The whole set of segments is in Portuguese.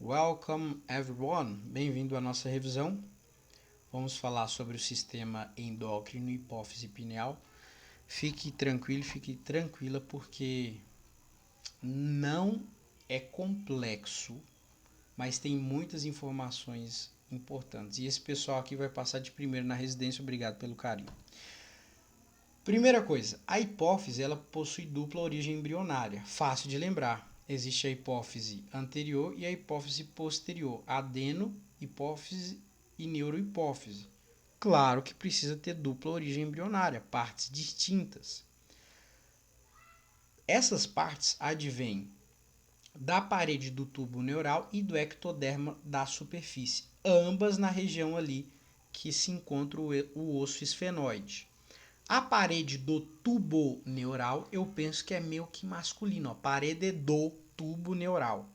Welcome everyone, bem-vindo à nossa revisão. Vamos falar sobre o sistema endócrino, hipófise pineal. Fique tranquilo, fique tranquila, porque não é complexo, mas tem muitas informações importantes. E esse pessoal aqui vai passar de primeiro na residência, obrigado pelo carinho. Primeira coisa, a hipófise ela possui dupla origem embrionária, fácil de lembrar. Existe a hipófise anterior e a hipófise posterior, adeno-hipófise e neurohipófise. Claro que precisa ter dupla origem embrionária, partes distintas. Essas partes advêm da parede do tubo neural e do ectoderma da superfície, ambas na região ali que se encontra o osso esfenoide. A parede do tubo neural, eu penso que é meio que masculino, ó, parede do tubo neural.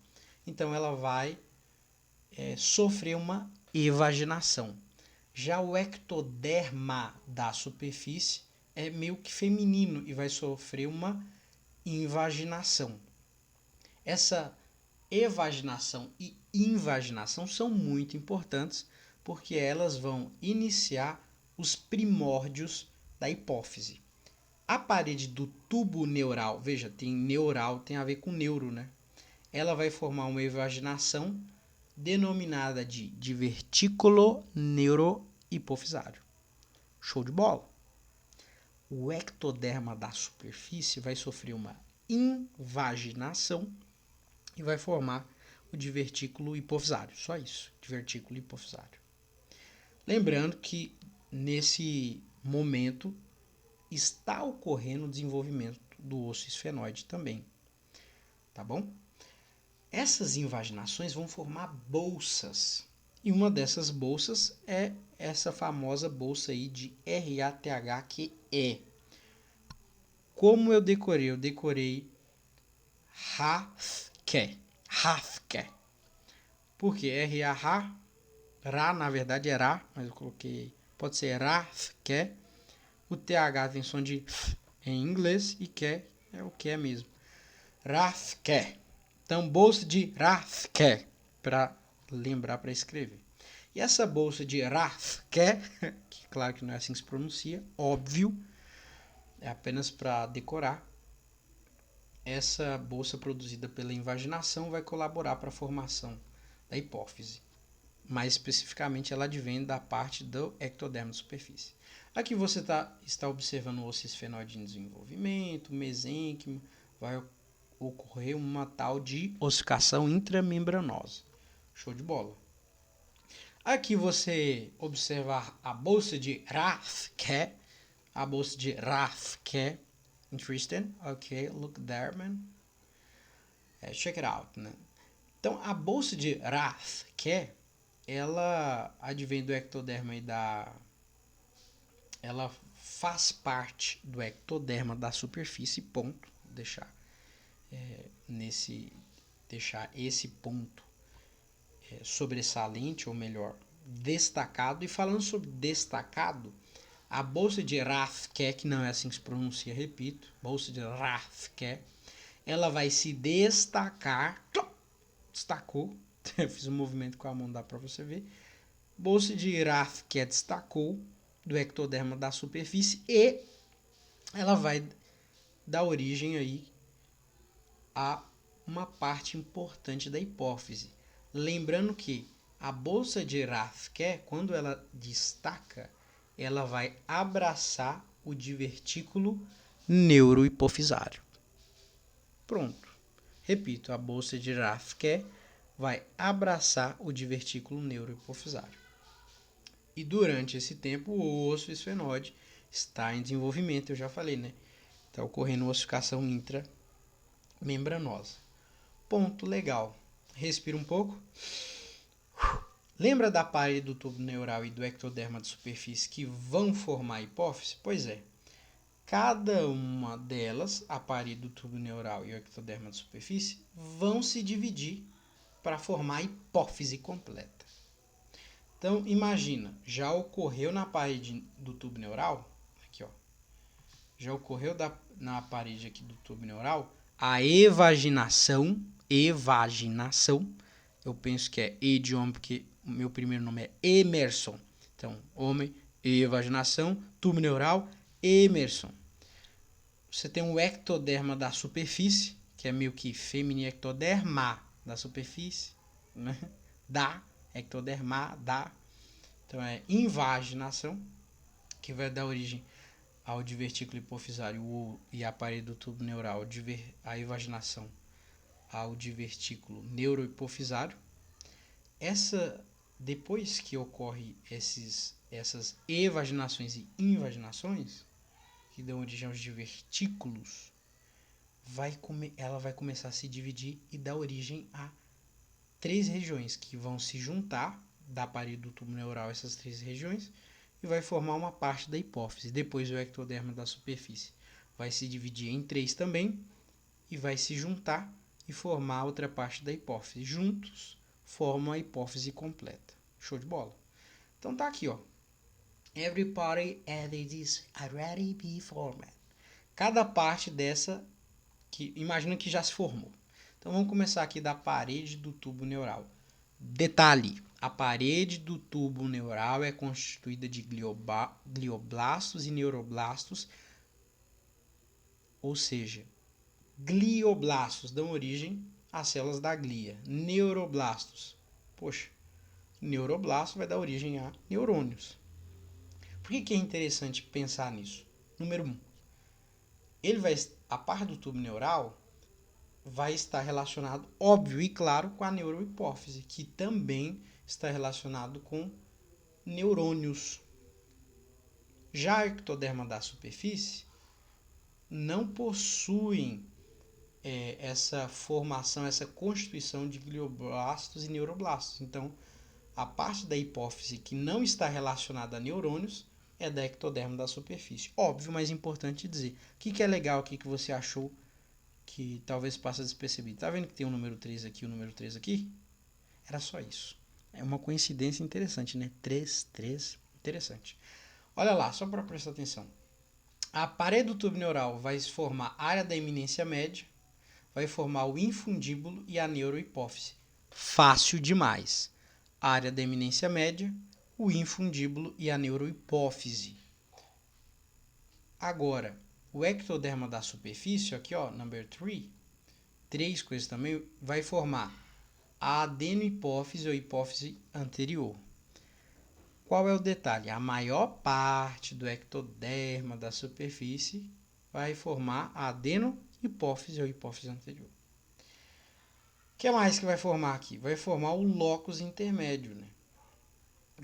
Então, ela vai sofrer uma evaginação. Já o ectoderma da superfície é meio que feminino e vai sofrer uma invaginação. Essa evaginação e invaginação são muito importantes porque elas vão iniciar os primórdios da hipófise. A parede do tubo neural, veja, tem neural, tem a ver com neuro, né? Ela vai formar uma evaginação denominada de divertículo neurohipofisário. Show de bola! O ectoderma da superfície vai sofrer uma invaginação e vai formar o divertículo hipofisário. Só isso, divertículo hipofisário. Lembrando que nesse momento está ocorrendo o desenvolvimento do osso esfenoide também, tá bom? Essas invaginações vão formar bolsas, e uma dessas bolsas é essa famosa bolsa aí de RATH-QE. Como eu decorei? Eu decorei RATH-QE. RATH-QE. Por quê? R-A-H, Ra, na verdade é Ra, mas eu coloquei, pode ser RATH-QE. O TH tem som de em inglês e que é o que é mesmo. Rathke. Então, bolsa de Rathke, para lembrar para escrever. E essa bolsa de Rathke, que claro que não é assim que se pronuncia, óbvio, é apenas para decorar. Essa bolsa produzida pela invaginação vai colaborar para a formação da hipófise. Mais especificamente, ela advém da parte do ectoderma de superfície. Aqui você está observando o osso esfenoide em desenvolvimento, mesênquimo, vai ocorrer uma tal de ossificação intramembranosa. Show de bola. Aqui você observa a bolsa de Rathke, a bolsa de Rathke. Interesting? Ok, look there, man. Check it out, né? Então, a bolsa de Rathke, ela advém do ectoderma e ela faz parte do ectoderma da superfície, ponto. Deixar esse ponto sobressalente, ou melhor, destacado. E falando sobre destacado, a bolsa de Rathke, que não é assim que se pronuncia, repito, bolsa de Rathke, ela vai se destacar, destacou, eu fiz um movimento com a mão, dá para você ver. Bolsa de Rathke destacou do ectoderma da superfície e ela vai dar origem aí a uma parte importante da hipófise. Lembrando que a bolsa de Rathke, quando ela destaca, ela vai abraçar o divertículo neurohipofisário. Pronto. Repito, a bolsa de Rathke vai abraçar o divertículo neurohipofisário. E durante esse tempo, o osso esfenoide está em desenvolvimento, eu já falei, né? Está ocorrendo ossificação intramembranosa. Ponto legal. Respira um pouco. Lembra da parede do tubo neural e do ectoderma de superfície que vão formar a hipófise? Pois é. Cada uma delas, a parede do tubo neural e o ectoderma de superfície, vão se dividir para formar a hipófise completa. Então, imagina, já ocorreu na parede do tubo neural, aqui ó, já ocorreu na parede aqui do tubo neural a evaginação, eu penso que é E de homem, porque o meu primeiro nome é Emerson. Então, homem, evaginação, tubo neural, Emerson. Você tem o ectoderma da superfície, que é meio que feminino, ectoderma da superfície, né? Ectoderma, Então é invaginação, que vai dar origem ao divertículo hipofisário e à parede do tubo neural, a invaginação ao divertículo neurohipofisário. Depois que ocorre essas evaginações e invaginações, que dão origem aos divertículos, ela vai começar a se dividir e dar origem a 3 regiões que vão se juntar da parede do tubo neural, essas 3 regiões, e vai formar uma parte da hipófise. Depois o ectoderma da superfície vai se dividir em 3 também e vai se juntar e formar outra parte da hipófise. Juntos formam a hipófise completa. Show de bola? Então tá aqui, ó. Every party as it is already be formed. Cada parte dessa, que imagina que já se formou. Então vamos começar aqui da parede do tubo neural. Detalhe: a parede do tubo neural é constituída de glioblastos e neuroblastos, ou seja, glioblastos dão origem às células da glia. Neuroblastos, neuroblasto vai dar origem a neurônios. Por que é interessante pensar nisso? Número 1. A parte do tubo neural vai estar relacionado, óbvio e claro, com a neurohipófise, que também está relacionado com neurônios. Já a ectoderma da superfície não possuem essa formação, essa constituição de glioblastos e neuroblastos. Então, a parte da hipófise que não está relacionada a neurônios é da ectoderma da superfície. Óbvio, mas importante dizer. O que é legal aqui que você achou que talvez passe despercebido? Tá vendo que tem o número 3 aqui e o número 3 aqui? Era só isso. É uma coincidência interessante, né? 3, interessante. Olha lá, só para prestar atenção. A parede do tubo neural vai formar a área da eminência média, vai formar o infundíbulo e a neurohipófise. Fácil demais. A área da eminência média, o infundíbulo e a neurohipófise. Agora, o ectoderma da superfície, aqui ó, number 3, 3 coisas também, vai formar a adenohipófise ou hipófise anterior. Qual é o detalhe? A maior parte do ectoderma da superfície vai formar a adenohipófise ou hipófise anterior. O que mais que vai formar aqui? Vai formar o locus intermédio, né?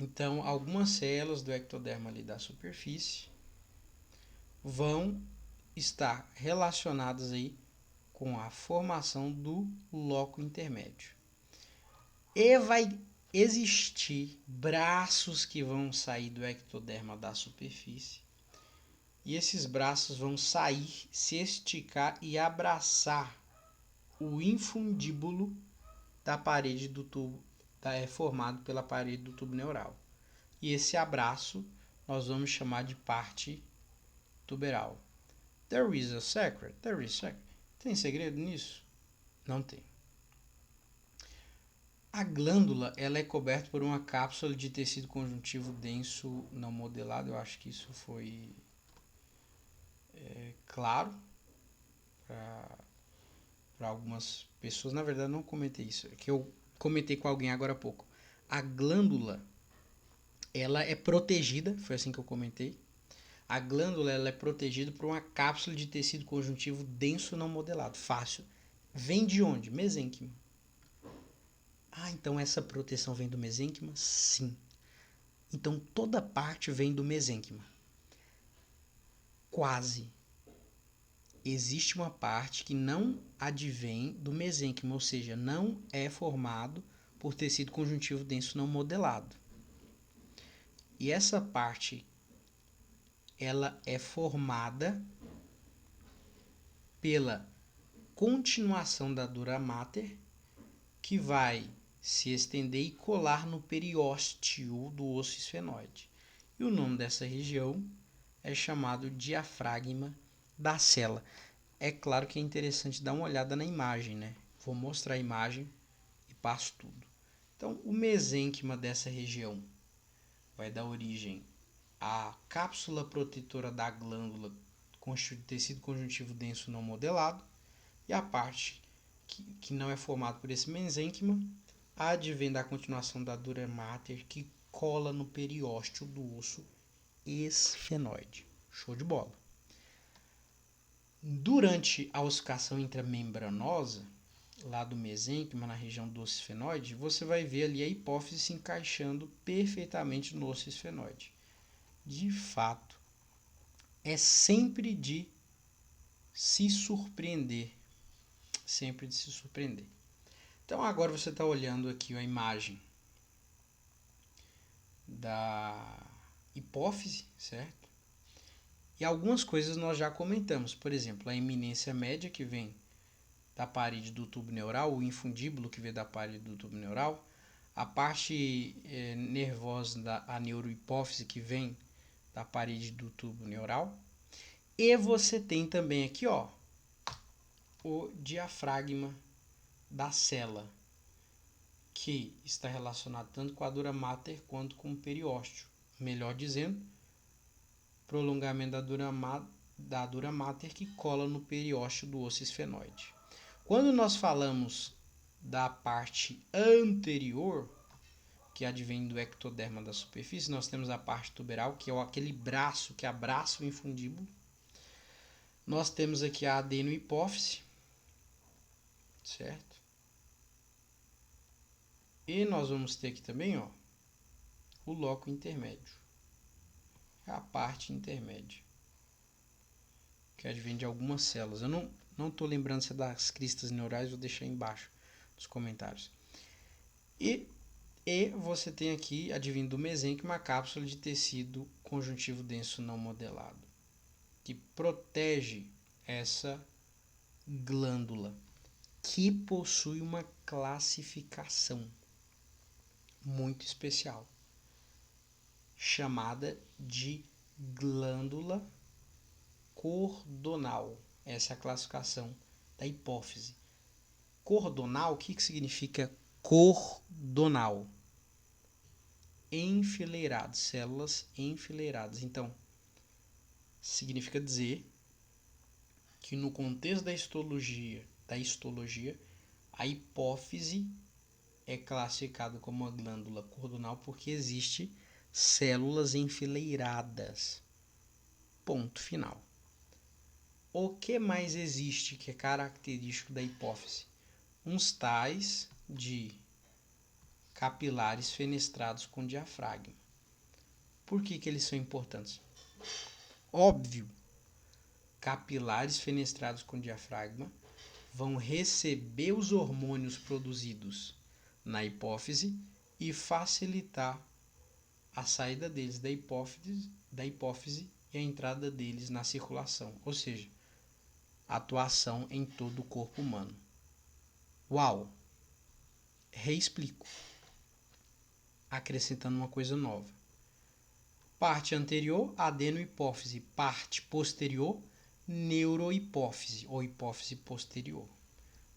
Então, algumas células do ectoderma ali da superfície vão estar relacionadas aí com a formação do loco intermédio. E vai existir braços que vão sair do ectoderma da superfície. E esses braços vão sair, se esticar e abraçar o infundíbulo da parede do tubo, formado pela parede do tubo neural. E esse abraço nós vamos chamar de parte tuberal. There is a secret. Tem segredo nisso? Não tem. A glândula ela é coberta por uma cápsula de tecido conjuntivo denso não modelado. Eu acho que isso foi claro para algumas pessoas. Na verdade, não comentei isso. É que eu comentei com alguém agora há pouco. A glândula ela é protegida, foi assim que eu comentei. A glândula ela é protegida por uma cápsula de tecido conjuntivo denso não modelado. Fácil. Vem de onde? Mesênquima. Ah, então essa proteção vem do mesênquima? Sim. Então toda parte vem do mesênquima. Quase. Existe uma parte que não advém do mesênquima, ou seja, não é formado por tecido conjuntivo denso não modelado. E essa parte ela é formada pela continuação da dura mater, que vai se estender e colar no periósteo do osso esfenoide. E o nome dessa região é chamado diafragma da célula. É claro que é interessante dar uma olhada na imagem, né? Vou mostrar a imagem e passo tudo. Então, o mesênquima dessa região vai dar origem à cápsula protetora da glândula constituída de tecido conjuntivo denso não modelado, e a parte que não é formada por esse mesênquima advém da continuação da dura mater que cola no periósteo do osso esfenoide. Show de bola. Durante a ossificação intramembranosa, lá do mesênquima, na região do osso esfenoide, você vai ver ali a hipófise se encaixando perfeitamente no osso esfenoide. De fato, é sempre de se surpreender. Sempre de se surpreender. Então agora você está olhando aqui a imagem da hipófise, certo? E algumas coisas nós já comentamos. Por exemplo, a eminência média que vem da parede do tubo neural, o infundíbulo que vem da parede do tubo neural, a parte nervosa, a neurohipófise que vem da parede do tubo neural. E você tem também aqui, ó, o diafragma da célula, que está relacionado tanto com a dura mater quanto com o periósteo. Melhor dizendo, prolongamento da dura mater que cola no periósteo do osso esfenoide. Quando nós falamos da parte anterior, que advém do ectoderma da superfície, nós temos a parte tuberal, que é aquele braço que abraça o infundíbulo. Nós temos aqui a adenohipófise, certo? E nós vamos ter aqui também, ó, o loco intermédio, a parte intermédia, que advém de algumas células. Eu não estou lembrando se é das cristas neurais, vou deixar aí embaixo nos comentários. E você tem aqui, advindo do mesênquima, uma cápsula de tecido conjuntivo denso não modelado, que protege essa glândula, que possui uma classificação muito especial, chamada de glândula cordonal. Essa é a classificação da hipófise. Cordonal, o que significa cordonal? Enfileirados, células enfileiradas. Então, significa dizer que no contexto da histologia, a hipófise é classificada como uma glândula cordonal porque existe células enfileiradas. Ponto final. O que mais existe que é característico da hipófise? Uns tais de capilares fenestrados com diafragma. Por que eles são importantes? Óbvio, capilares fenestrados com diafragma vão receber os hormônios produzidos na hipófise e facilitar a saída deles da hipófise e a entrada deles na circulação, ou seja, atuação em todo o corpo humano. Uau! Reexplico, acrescentando uma coisa nova. Parte anterior, adenohipófise. Parte posterior, neurohipófise ou hipófise posterior.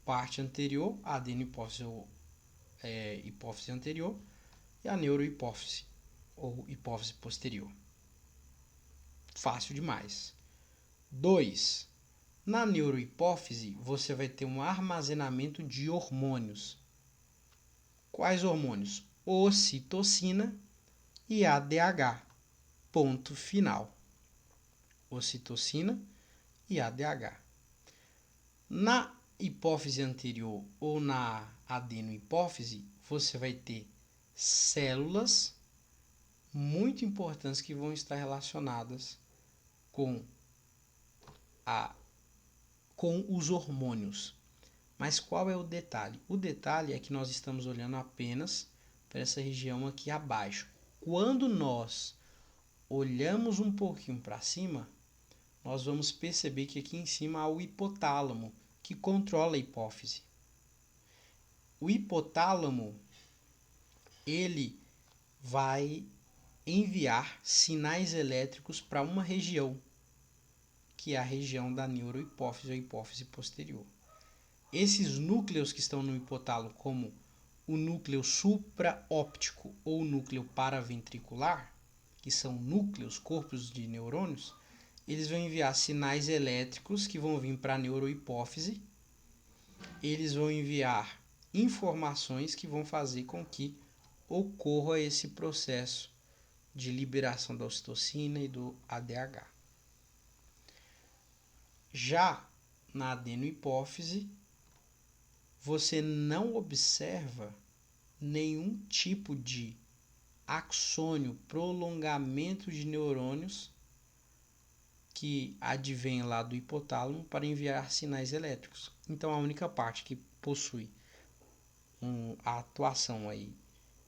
Parte anterior, adenohipófise ou hipófise anterior, e a neurohipófise ou hipófise posterior. Fácil demais. 2. Na neurohipófise, você vai ter um armazenamento de hormônios. Quais hormônios? Ocitocina e ADH. Ponto final. Ocitocina e ADH. Na hipófise anterior ou na adenohipófise, você vai ter células muito importantes que vão estar relacionadas com os hormônios. Mas qual é o detalhe? O detalhe é que nós estamos olhando apenas para essa região aqui abaixo. Quando nós olhamos um pouquinho para cima, nós vamos perceber que aqui em cima há o hipotálamo, que controla a hipófise. O hipotálamo, ele vai enviar sinais elétricos para uma região, que é a região da neurohipófise ou hipófise posterior. Esses núcleos que estão no hipotálamo, como o núcleo supraóptico ou núcleo paraventricular, que são núcleos, corpos de neurônios, eles vão enviar sinais elétricos que vão vir para a neurohipófise. Eles vão enviar informações que vão fazer com que ocorra esse processo de liberação da ocitocina e do ADH. Já na adenohipófise, você não observa nenhum tipo de axônio, prolongamento de neurônios que advém lá do hipotálamo para enviar sinais elétricos. Então a única parte que possui a atuação aí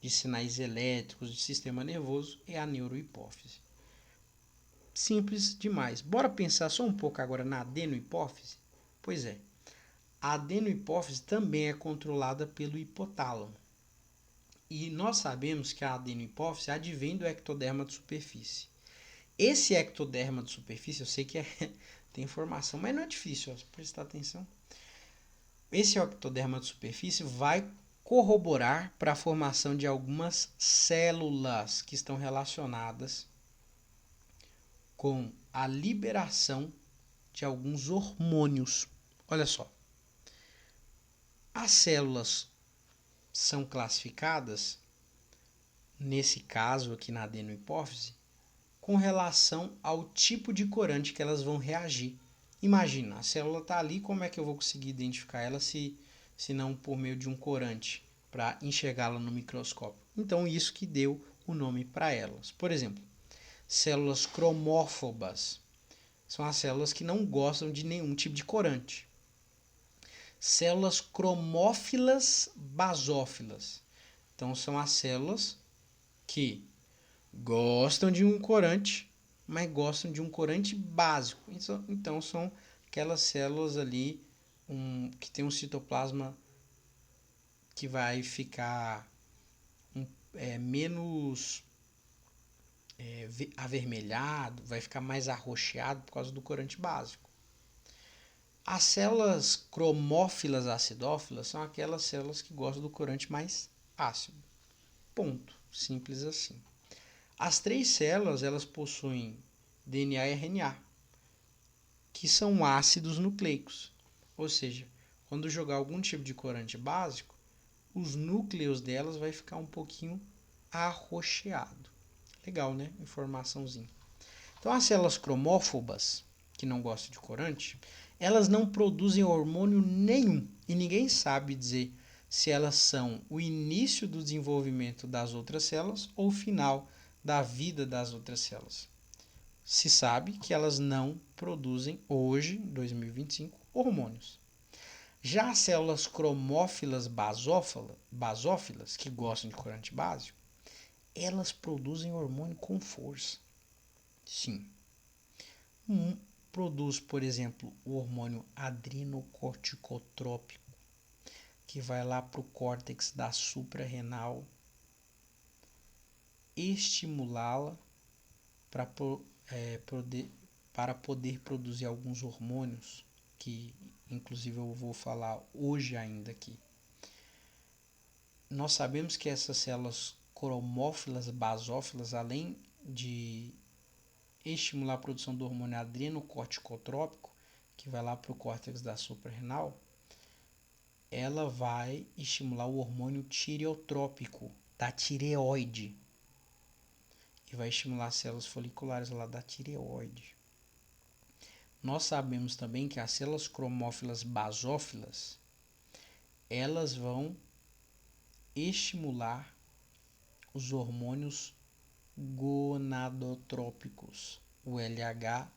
de sinais elétricos do sistema nervoso é a neurohipófise. Simples demais. Bora pensar só um pouco agora na adenohipófise? Pois é, a adenohipófise também é controlada pelo hipotálamo. E nós sabemos que a adenohipófise advém do ectoderma de superfície. Esse ectoderma de superfície, eu sei que tem informação, mas não é difícil, prestar atenção. Esse ectoderma de superfície vai corroborar para a formação de algumas células que estão relacionadas com a liberação de alguns hormônios. Olha só, as células são classificadas, nesse caso aqui na adenohipófise, com relação ao tipo de corante que elas vão reagir. Imagina, a célula está ali, como é que eu vou conseguir identificar ela se não por meio de um corante para enxergá-la no microscópio? Então isso que deu o nome para elas. Por exemplo, células cromófobas são as células que não gostam de nenhum tipo de corante. Células cromófilas basófilas, então são as células que gostam de um corante, mas gostam de um corante básico. Então são aquelas células ali que tem um citoplasma que vai ficar menos avermelhado, vai ficar mais arroxeado por causa do corante básico. As células cromófilas acidófilas são aquelas células que gostam do corante mais ácido. Ponto. Simples assim. As três células, elas possuem DNA e RNA, que são ácidos nucleicos. Ou seja, quando jogar algum tipo de corante básico, os núcleos delas vai ficar um pouquinho arroxeado. Legal, né? Informaçãozinha. Então, as células cromófobas, que não gostam de corante, elas não produzem hormônio nenhum. E ninguém sabe dizer se elas são o início do desenvolvimento das outras células ou o final da vida das outras células. Se sabe que elas não produzem hoje, em 2025, hormônios. Já as células cromófilas basófilas, que gostam de corante básico, elas produzem hormônio com força. Sim. Produz, por exemplo, o hormônio adrenocorticotrópico, que vai lá para o córtex da suprarrenal, estimulá-la para poder produzir alguns hormônios, que inclusive eu vou falar hoje ainda aqui. Nós sabemos que essas células cromófilas basófilas, além de estimular a produção do hormônio adrenocorticotrópico, que vai lá para o córtex da suprarrenal, ela vai estimular o hormônio tireotrópico da tireoide e vai estimular as células foliculares lá da tireoide. Nós sabemos também que as células cromófilas basófilas, elas vão estimular os hormônios gonadotrópicos, o LH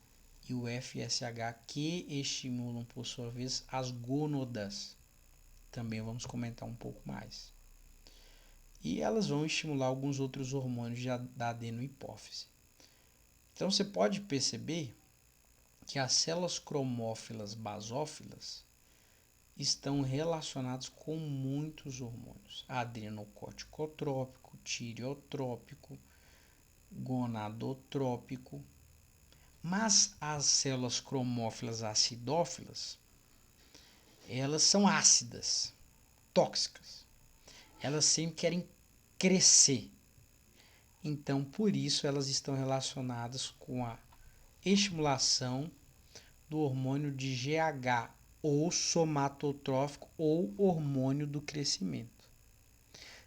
e o FSH, que estimulam, por sua vez, as gônadas. Também vamos comentar um pouco mais. E elas vão estimular alguns outros hormônios da adenohipófise. Então você pode perceber que as células cromófilas basófilas estão relacionadas com muitos hormônios: adrenocorticotrópico, tireotrópico, gonadotrópico. Mas as células cromófilas acidófilas, elas são ácidas, tóxicas. elas sempre querem crescer. Então, por isso, elas estão relacionadas com a estimulação do hormônio de GH, ou somatotrófico, ou hormônio do crescimento.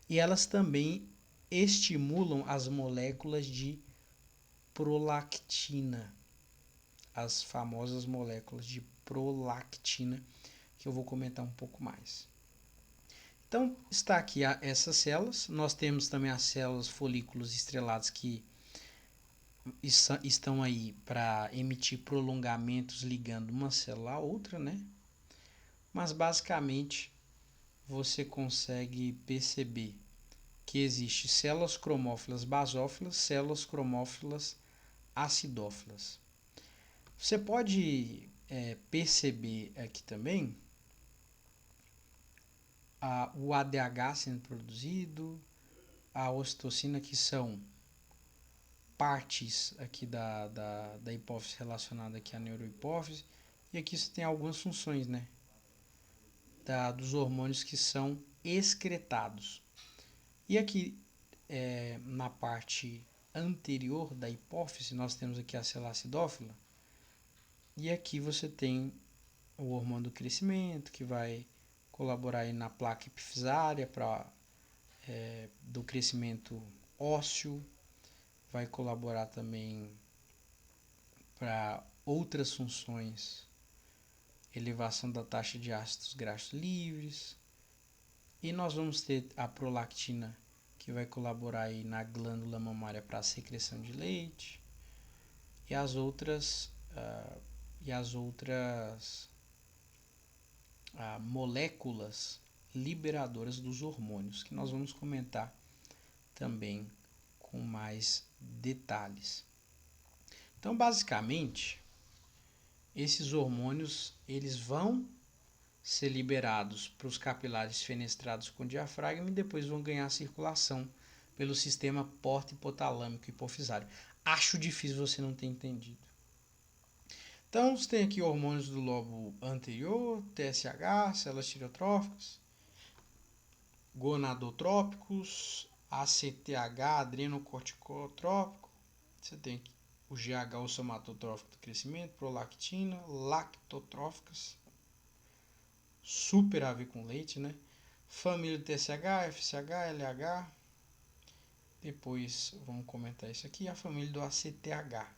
E elas também estimulam as moléculas de prolactina, as famosas moléculas de prolactina, que eu vou comentar um pouco mais. Então, está aqui essas células. Nós temos também as células folículos estrelados que estão aí para emitir prolongamentos ligando uma célula à outra, né? Mas basicamente você consegue perceber que existe células cromófilas basófilas, células cromófilas acidófilas. Você pode perceber aqui também o ADH sendo produzido, a ocitocina, que são partes aqui da hipófise relacionada aqui à neurohipófise, e aqui você tem algumas funções, né, dos hormônios que são excretados. E aqui na parte anterior da hipófise nós temos aqui a célula acidófila, e aqui você tem o hormônio do crescimento, que vai colaborar aí na placa epifisária do crescimento ósseo, vai colaborar também para outras funções, elevação da taxa de ácidos graxos livres, e nós vamos ter a prolactina, que vai colaborar aí na glândula mamária para a secreção de leite, e as outras moléculas liberadoras dos hormônios, que nós vamos comentar também com mais detalhes. Então, basicamente, esses hormônios eles vão ser liberados para os capilares fenestrados com diafragma e depois vão ganhar circulação pelo sistema porta-hipotalâmico hipofisário. Acho difícil você não ter entendido. Então, você tem aqui hormônios do lobo anterior, TSH, células tireotróficas, gonadotrópicos, ACTH, adrenocorticotrópico. Você tem aqui o GH, o somatotrófico do crescimento, prolactina, lactotróficas, super a ver com leite, né? Família do TSH, FSH, LH. Depois vamos comentar isso aqui. A família do ACTH,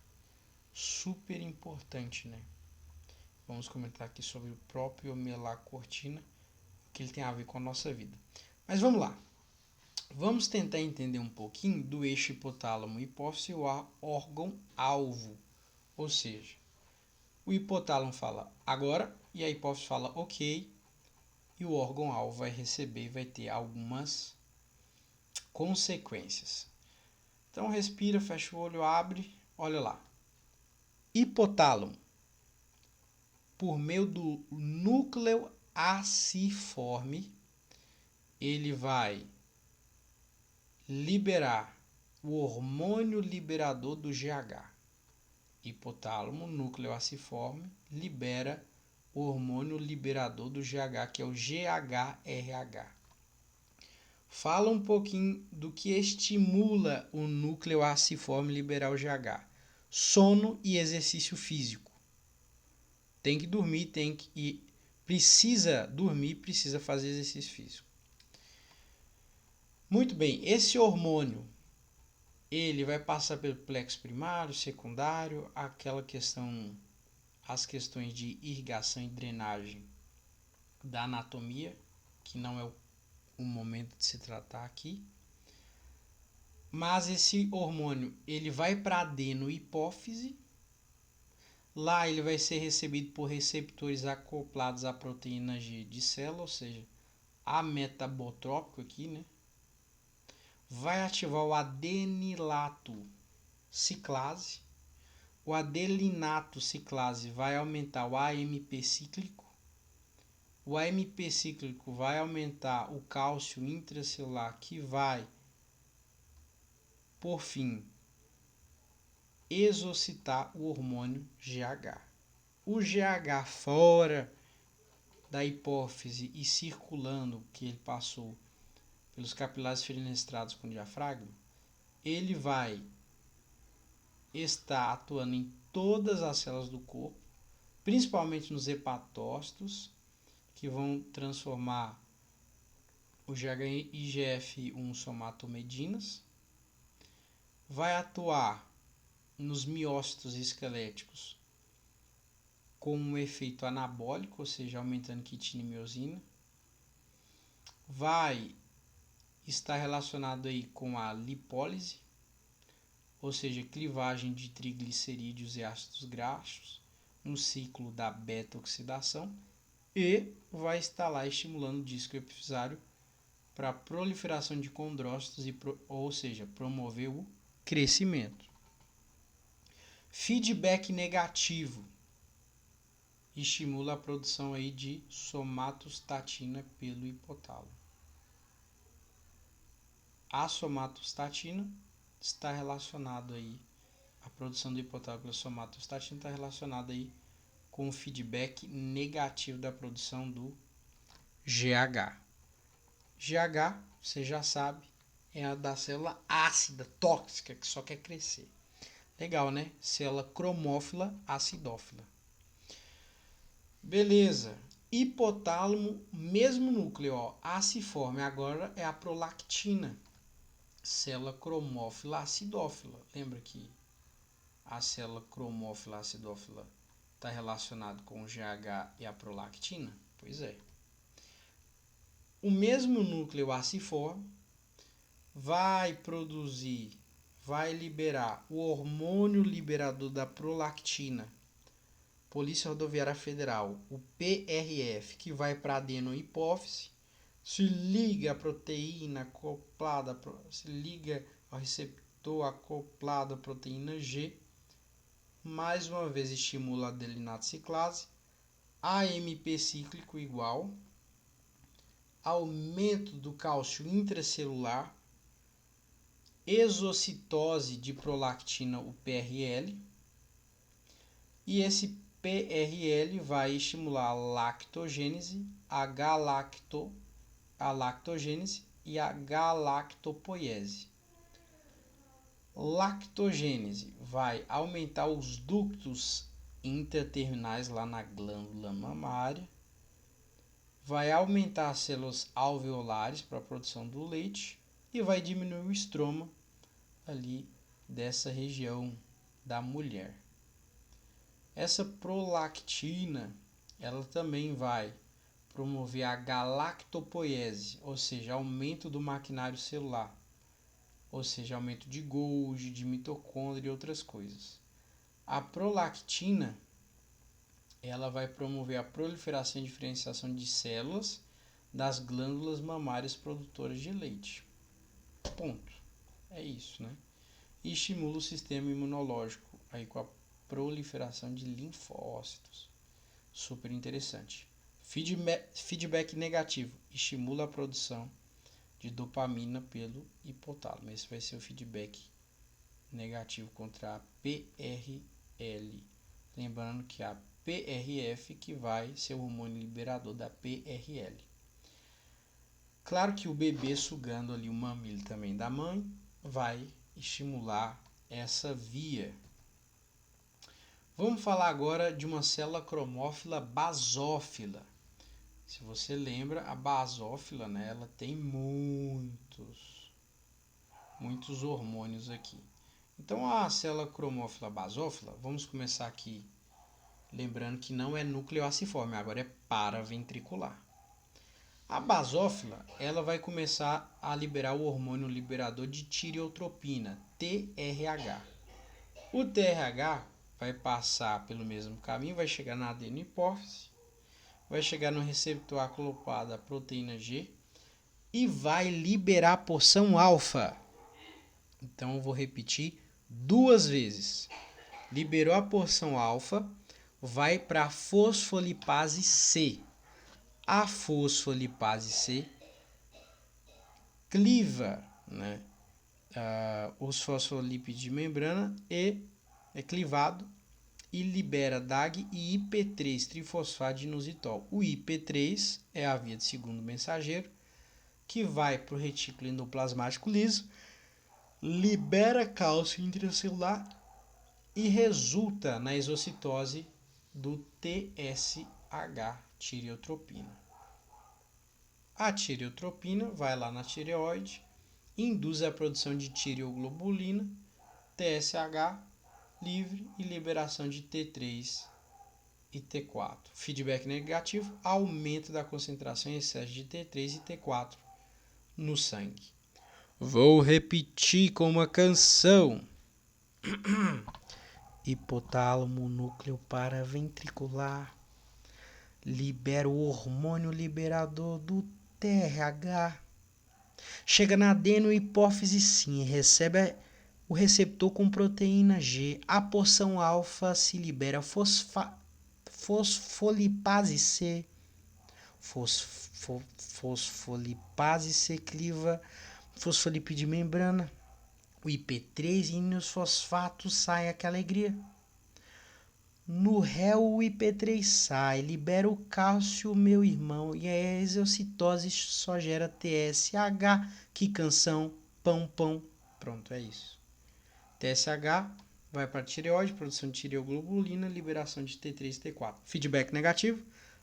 super importante, né? Vamos comentar aqui sobre o próprio melacortina, que ele tem a ver com a nossa vida. Mas vamos lá. Vamos tentar entender um pouquinho do eixo hipotálamo-hipófise e o órgão-alvo. Ou seja, o hipotálamo fala agora e a hipófise fala ok, e o órgão-alvo vai receber e vai ter algumas consequências. Então respira, fecha o olho, abre, olha lá. Hipotálamo, por meio do núcleo aciforme, ele vai liberar o hormônio liberador do GH. Hipotálamo, núcleo aciforme, libera o hormônio liberador do GH, que é o GHRH. Fala um pouquinho do que estimula o núcleo aciforme liberar o GH. Sono e exercício físico. Tem que dormir, precisa dormir, precisa fazer exercício físico. Muito bem, esse hormônio ele vai passar pelo plexo primário, secundário, as questões de irrigação e drenagem da anatomia, que não é o momento de se tratar aqui. Mas esse hormônio ele vai para a adenohipófise. Lá ele vai ser recebido por receptores acoplados à proteína G de célula, ou seja, a metabotrópico aqui, né? Vai ativar o adenilato ciclase. O adelinato ciclase vai aumentar o AMP cíclico. O AMP cíclico vai aumentar o cálcio intracelular, que vai, por fim, exocitar o hormônio GH. O GH fora da hipófise e circulando, que ele passou pelos capilares fenestrados com diafragma, ele vai estar atuando em todas as células do corpo, principalmente nos hepatócitos, que vão transformar o GH e IGF-1 somatomedinas, vai atuar nos miócitos esqueléticos com um efeito anabólico, ou seja, aumentando quitina e miosina, vai estar relacionado aí com a lipólise, ou seja, clivagem de triglicerídeos e ácidos graxos, no ciclo da beta-oxidação, e vai estar lá estimulando o disco epifisário para a proliferação de condrócitos, ou seja, promover o crescimento. Feedback negativo estimula a produção aí de somatostatina pelo hipotálamo. A somatostatina está relacionado aí, a produção do hipotálamo pela somatostatina está relacionada aí com o feedback negativo da produção do GH. GH, você já sabe, é a da célula ácida, tóxica, que só quer crescer. Legal, né? Célula cromófila acidófila. Beleza. Hipotálamo, mesmo núcleo, ó, aciforme. Agora é a prolactina. Célula cromófila acidófila. Lembra que a célula cromófila acidófila está relacionada com o GH e a prolactina? Pois é. O mesmo núcleo aciforme vai liberar o hormônio liberador da prolactina, Polícia Rodoviária Federal, o PRF, que vai para a adenohipófise, se liga à proteína acoplada, se liga ao receptor acoplado à proteína G, mais uma vez estimula a adelinato ciclase, AMP cíclico igual, aumento do cálcio intracelular, exocitose de prolactina, o PRL, e esse PRL vai estimular a lactogênese, a lactogênese e a galactopoiese. Lactogênese vai aumentar os ductos intraterminais lá na glândula mamária, vai aumentar as células alveolares para a produção do leite e vai diminuir o estroma ali dessa região da mulher. Essa prolactina, ela também vai promover a galactopoiese, ou seja, aumento do maquinário celular, ou seja, aumento de Golgi, de mitocôndria e outras coisas. A prolactina, ela vai promover a proliferação e diferenciação de células das glândulas mamárias produtoras de leite. Ponto. É isso, né? E estimula o sistema imunológico aí com a proliferação de linfócitos. Super interessante. Feedback negativo. Estimula a produção de dopamina pelo hipotálamo. Esse vai ser o feedback negativo contra a PRL. Lembrando que a PRF que vai ser o hormônio liberador da PRL. Claro que o bebê sugando ali o mamilo também da mãe vai estimular essa via. Vamos falar agora de uma célula cromófila basófila. Se você lembra, a basófila, né, ela tem muitos hormônios aqui. Então a célula cromófila basófila, vamos começar aqui lembrando que não é núcleo aciforme, agora é paraventricular. A basófila, ela vai começar a liberar o hormônio liberador de tireotropina, TRH. O TRH vai passar pelo mesmo caminho, vai chegar na adenohipófise, vai chegar no receptor acoplado à proteína G e vai liberar a porção alfa. Então eu vou repetir 2 vezes. Liberou a porção alfa, vai para a fosfolipase C. A fosfolipase C cliva, né, os fosfolípidos de membrana e é clivado e libera DAG e IP3 trifosfato de inositol. O IP3 é a via de segundo mensageiro, que vai para o retículo endoplasmático liso, libera cálcio intracelular e resulta na exocitose do TSH, tireotropina. A tireotropina vai lá na tireoide, induz a produção de tireoglobulina, TSH livre e liberação de T3 e T4. Feedback negativo, aumento da concentração em excesso de T3 e T4 no sangue. Vou repetir com uma canção. Hipotálamo, núcleo paraventricular, libera o hormônio liberador do TRH. Chega na adenohipófise sim, recebe o receptor com proteína G. A porção alfa se libera fosfolipase C. Fosfolipase C cliva fosfolipide de membrana. O IP3 e nos fosfatos sai, que alegria. No réu o IP3 sai, libera o cálcio, meu irmão, e a exocitose só gera TSH. Que canção, pão, pão. Pronto, é isso. TSH vai para a tireoide, produção de tireoglobulina, liberação de T3 e T4. Feedback negativo,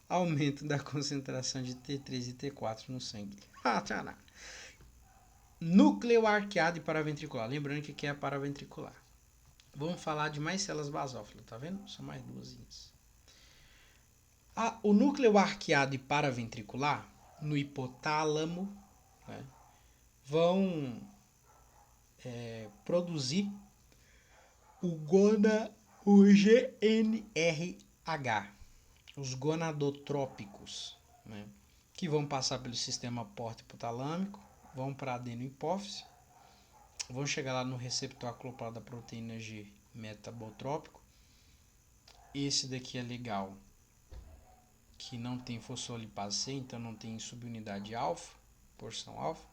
aumento da concentração de T3 e T4 no sangue. Núcleo arqueado e paraventricular. Lembrando que aqui é a paraventricular. Vamos falar de mais células basófilas, tá vendo? São mais duas. O núcleo arqueado e paraventricular, no hipotálamo, né, vão produzir o GNRH, os gonadotrópicos, né, que vão passar pelo sistema porto-hipotalâmico, vão para a adenohipófise, vão chegar lá no receptor acoplado da proteína G metabotrópico. Esse daqui é legal, que não tem fosfolipase C, então não tem subunidade alfa, porção alfa,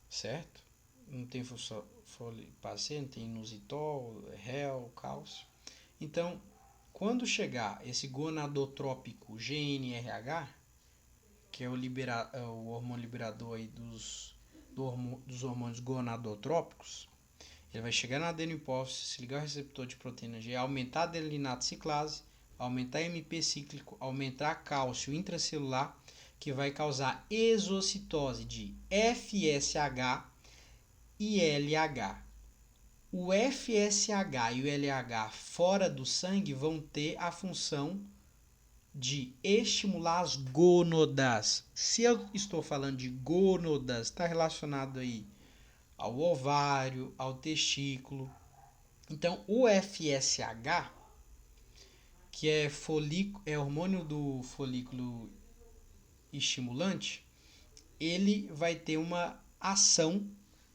certo? Não tem fosfolipase C, não tem inositol, réu, cálcio. Então, quando chegar esse gonadotrópico GNRH, que é o hormônio liberador aí dos hormônios gonadotrópicos, ele vai chegar na adenohipófise, se ligar ao receptor de proteína G, aumentar a adenilinato ciclase, aumentar MP cíclico, aumentar cálcio intracelular, que vai causar exocitose de FSH e LH. O FSH e o LH fora do sangue vão ter a função de estimular as gônadas. Se eu estou falando de gônadas, está relacionado aí ao ovário, ao testículo. Então, o FSH, que é hormônio do folículo estimulante, ele vai ter uma ação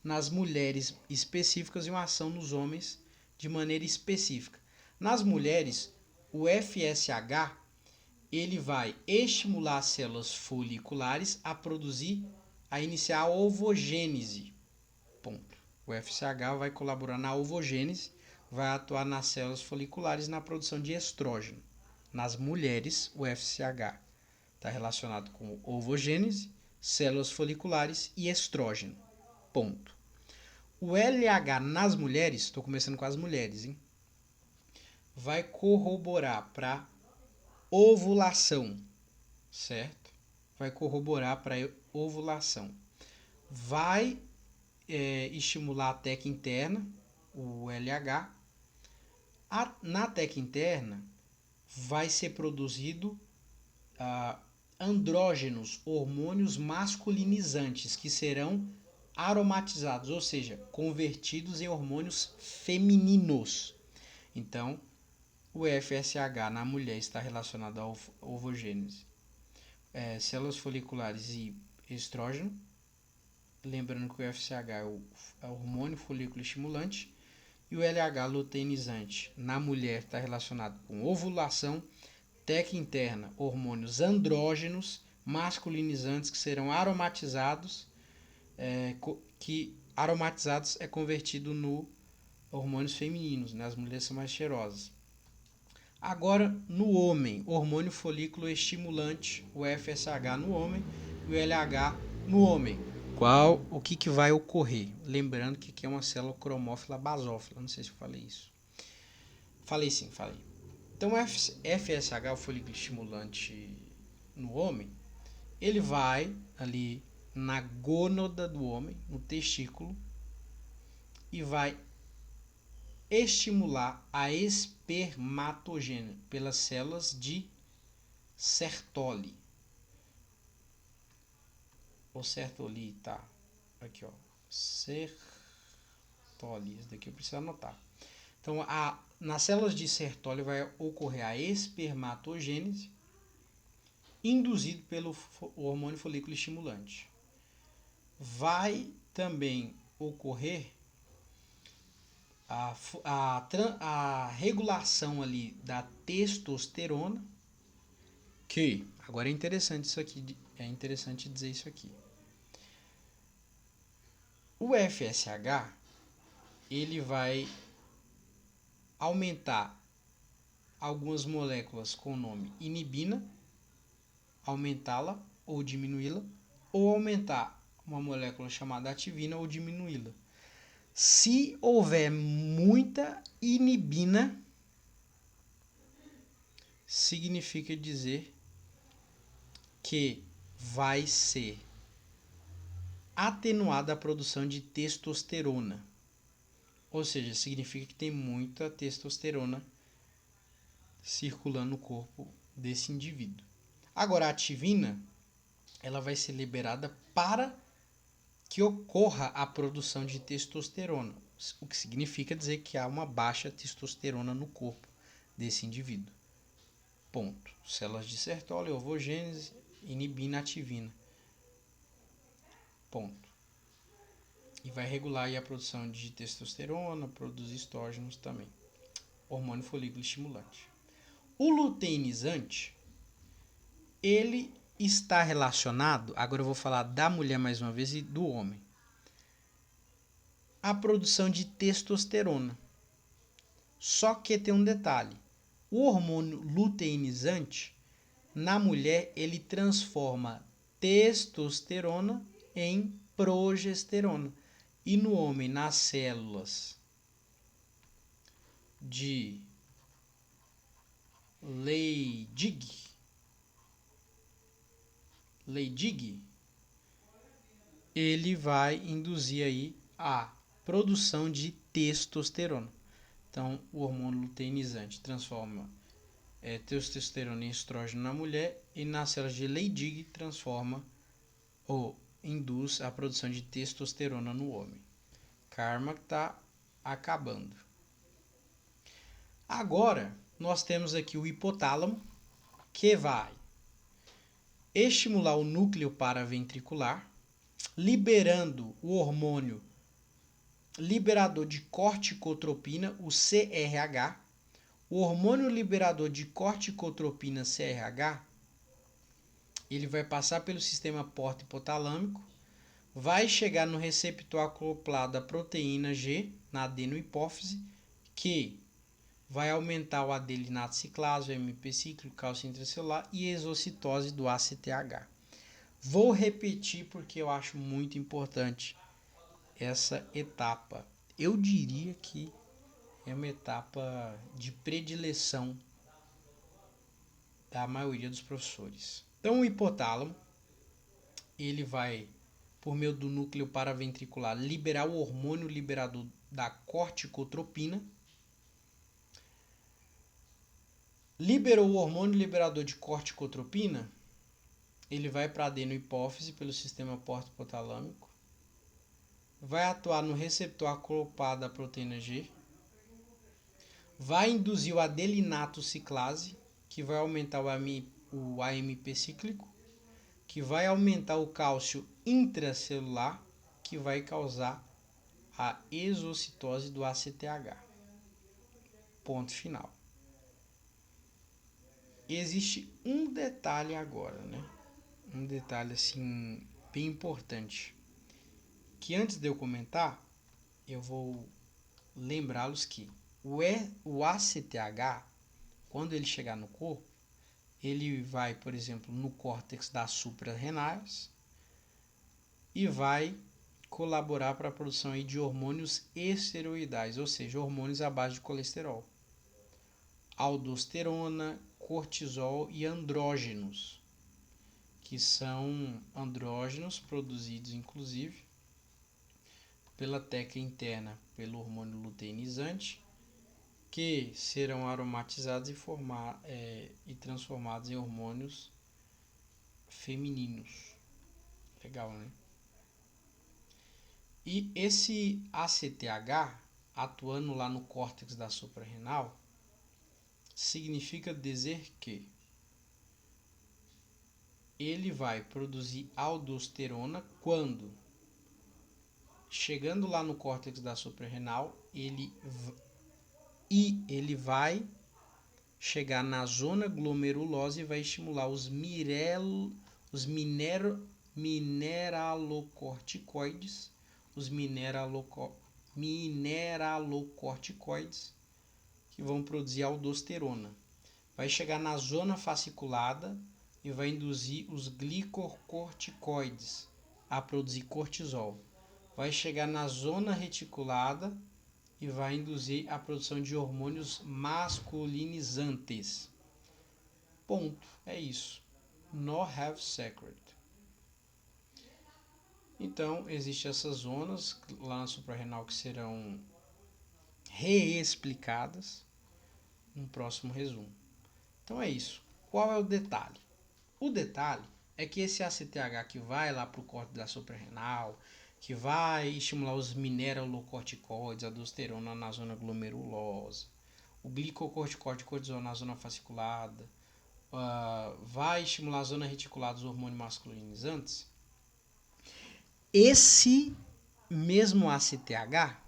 nas mulheres específicas e uma ação nos homens de maneira específica. Nas mulheres, o FSH ele vai estimular as células foliculares a iniciar a ovogênese. Ponto. O FSH vai colaborar na ovogênese, vai atuar nas células foliculares na produção de estrógeno. Nas mulheres, o FSH está relacionado com ovogênese, células foliculares e estrógeno. Ponto. O LH nas mulheres, estou começando com as mulheres, hein? Vai corroborar para ovulação, certo? Vai corroborar para ovulação. Vai estimular a teca interna, o LH. Na teca interna vai ser produzido andrógenos, hormônios masculinizantes, que serão aromatizados, ou seja, convertidos em hormônios femininos. Então, o FSH na mulher está relacionado à ovogênese, células foliculares e estrógeno. Lembrando que o FSH é o hormônio folículo estimulante e o LH luteinizante na mulher está relacionado com ovulação, teca interna, hormônios andrógenos, masculinizantes que serão aromatizados, que aromatizados é convertido no hormônios femininos, né? As mulheres são mais cheirosas. Agora, no homem, hormônio folículo estimulante, o FSH no homem e o LH No homem, o que vai ocorrer? Lembrando que aqui é uma célula cromófila basófila, não sei se eu falei isso. Falei sim, falei. Então, o FSH, o folículo estimulante no homem, ele vai ali na gônada do homem, no testículo, e vai estimular a espermatogênese pelas células de Sertoli. Ou Sertoli, tá. Aqui, ó. Sertoli. Esse daqui eu preciso anotar. Então, nas células de Sertoli vai ocorrer a espermatogênese induzido pelo hormônio folículo estimulante. Vai também ocorrer a regulação ali da testosterona, que agora é interessante isso aqui, é interessante dizer isso aqui. O FSH ele vai aumentar algumas moléculas com o nome inibina, aumentá-la ou diminuí-la, ou aumentar uma molécula chamada ativina ou diminuí-la. Se houver muita inibina, significa dizer que vai ser atenuada a produção de testosterona. Ou seja, significa que tem muita testosterona circulando no corpo desse indivíduo. Agora, a ativina, ela vai ser liberada para que ocorra a produção de testosterona, o que significa dizer que há uma baixa testosterona no corpo desse indivíduo. Ponto. Células de Sertoli, ovogênese, inibina ativina. Ponto. E vai regular aí a produção de testosterona, produzir estrógenos também. Hormônio folículo estimulante. O luteinizante, ele está relacionado, agora eu vou falar da mulher mais uma vez e do homem, a produção de testosterona. Só que tem um detalhe. O hormônio luteinizante, na mulher, ele transforma testosterona em progesterona. E no homem, nas células de Leydig, ele vai induzir aí a produção de testosterona. Então, o hormônio luteinizante transforma testosterona em estrógeno na mulher e nas células de Leydig transforma ou induz a produção de testosterona no homem. Karma está acabando. Agora, nós temos aqui o hipotálamo, que vai estimular o núcleo paraventricular, liberando o hormônio liberador de corticotropina, o CRH. O hormônio liberador de corticotropina, CRH, ele vai passar pelo sistema porta-hipotalâmico, vai chegar no receptor acoplado à proteína G, na adenohipófise, que vai aumentar o adelinato ciclase, o AMP cíclico, cálcio intracelular e a exocitose do ACTH. Vou repetir porque eu acho muito importante essa etapa. Eu diria que é uma etapa de predileção da maioria dos professores. Então, o hipotálamo, ele vai, por meio do núcleo paraventricular, liberar o hormônio liberador da corticotropina. Liberou o hormônio liberador de corticotropina, ele vai para a adenohipófise pelo sistema porta-hipotalâmico, vai atuar no receptor acoplado à proteína G, vai induzir o adelinato ciclase, que vai aumentar o AMP cíclico, que vai aumentar o cálcio intracelular, que vai causar a exocitose do ACTH. Ponto final. Existe um detalhe agora, né? Um detalhe assim bem importante, que antes de eu comentar, eu vou lembrá-los que o ACTH, quando ele chegar no corpo, ele vai, por exemplo, no córtex das suprarrenais, e vai colaborar para a produção aí de hormônios esteroidais, ou seja, hormônios à base de colesterol, aldosterona, cortisol e andrógenos, que são andrógenos produzidos inclusive pela teca interna pelo hormônio luteinizante, que serão aromatizados e transformados em hormônios femininos. Legal, né? E esse ACTH, atuando lá no córtex da suprarrenal, significa dizer que ele vai produzir aldosterona quando, chegando lá no córtex da suprarrenal, ele vai chegar na zona glomerulosa e vai estimular os mineralocorticoides, que vão produzir aldosterona. Vai chegar na zona fasciculada e vai induzir os glicocorticoides a produzir cortisol. Vai chegar na zona reticulada e vai induzir a produção de hormônios masculinizantes. Ponto. É isso. No have secret. Então, existem essas zonas lá na suprarrenal que serão reexplicadas no próximo resumo. Então é isso. Qual é o detalhe? O detalhe é que esse ACTH que vai lá para o córtex da suprarrenal, que vai estimular os mineralocorticoides, a aldosterona na zona glomerulosa, o glicocorticoide cortisol na zona fasciculada, vai estimular a zona reticulada dos hormônios masculinizantes. Esse mesmo ACTH,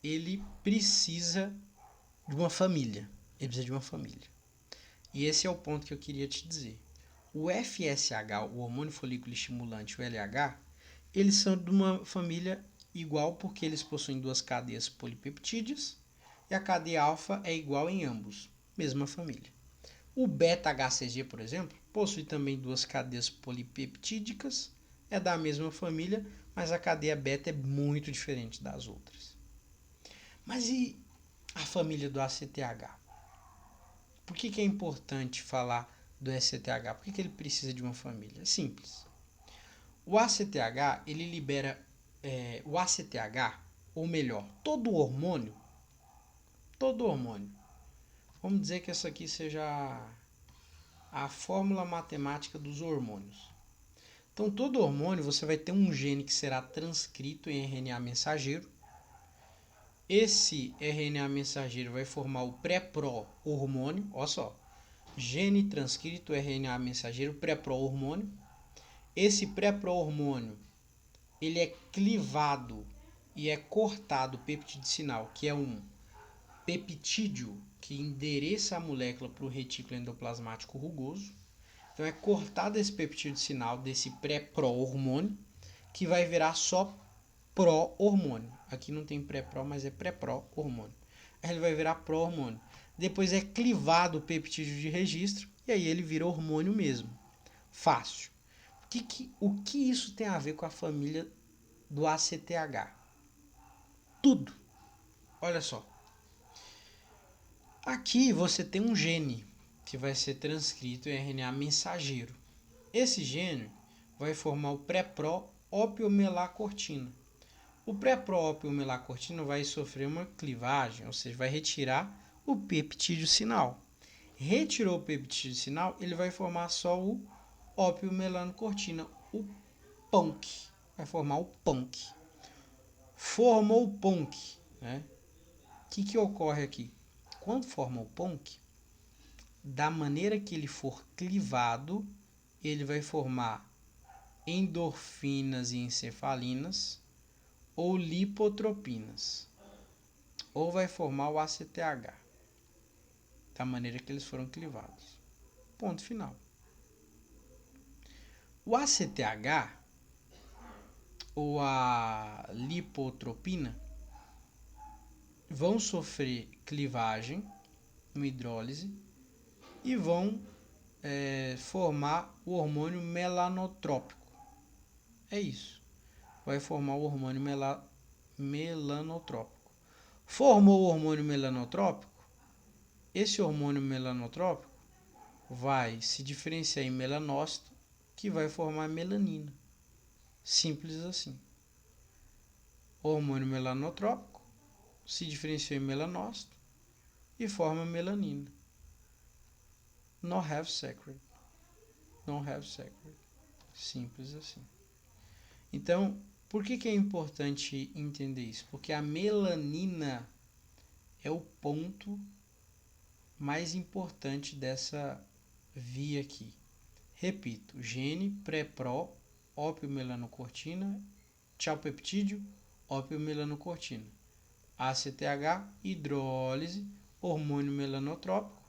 ele precisa de uma família. E esse é o ponto que eu queria te dizer. O FSH, o hormônio folículo estimulante, o LH, eles são de uma família igual porque eles possuem duas cadeias polipeptídeas e a cadeia alfa é igual em ambos, mesma família. O beta-HCG, por exemplo, possui também duas cadeias polipeptídicas, é da mesma família, mas a cadeia beta é muito diferente das outras. Mas e a família do ACTH? Por que é importante falar do ACTH? Por que ele precisa de uma família? É simples. O ACTH, ele libera o ACTH, ou melhor, todo hormônio, vamos dizer que essa aqui seja a fórmula matemática dos hormônios. Então, todo hormônio você vai ter um gene que será transcrito em RNA mensageiro. Esse RNA mensageiro vai formar o pré-pro-hormônio, olha só, gene transcrito, RNA mensageiro, pré-pro-hormônio. Esse pré-pro-hormônio, ele é clivado e é cortado o peptídeo sinal, que é um peptídeo que endereça a molécula para o retículo endoplasmático rugoso. Então é cortado esse peptídeo sinal desse pré-pro-hormônio, que vai virar só pró-hormônio. Aqui não tem pré-pro, mas é pré-pro-hormônio. Aí ele vai virar pró-hormônio. Depois é clivado o peptídeo de registro e aí ele vira hormônio mesmo. Fácil. O que isso tem a ver com a família do ACTH? Tudo. Olha só. Aqui você tem um gene que vai ser transcrito em RNA mensageiro. Esse gene vai formar o pré-pro-opiomelacortina. O pré-pro-opiomelacortina vai sofrer uma clivagem, ou seja, vai retirar o peptídeo sinal. Retirou o peptídeo sinal, ele vai formar só o opiomelanocortina, o PONC. Vai formar o PONC. Formou o PONC, né? O que ocorre aqui? Quando forma o PONC, da maneira que ele for clivado, ele vai formar endorfinas e encefalinas ou lipotropinas, ou vai formar o ACTH, da maneira que eles foram clivados. Ponto final. O ACTH, ou a lipotropina, vão sofrer clivagem, uma hidrólise, e vão formar o hormônio melanotrópico. É isso. Vai formar o hormônio melanotrópico. Formou o hormônio melanotrópico, esse hormônio melanotrópico vai se diferenciar em melanócito, que vai formar melanina. Simples assim. O hormônio melanotrópico se diferencia em melanócito e forma melanina. No have secret. No have secret. Simples assim. Então, por que é importante entender isso? Porque a melanina é o ponto mais importante dessa via aqui. Repito, gene, pré-pró, ópio-melanocortina, tchau peptídeo, ópio-melanocortina. ACTH, hidrólise, hormônio melanotrópico,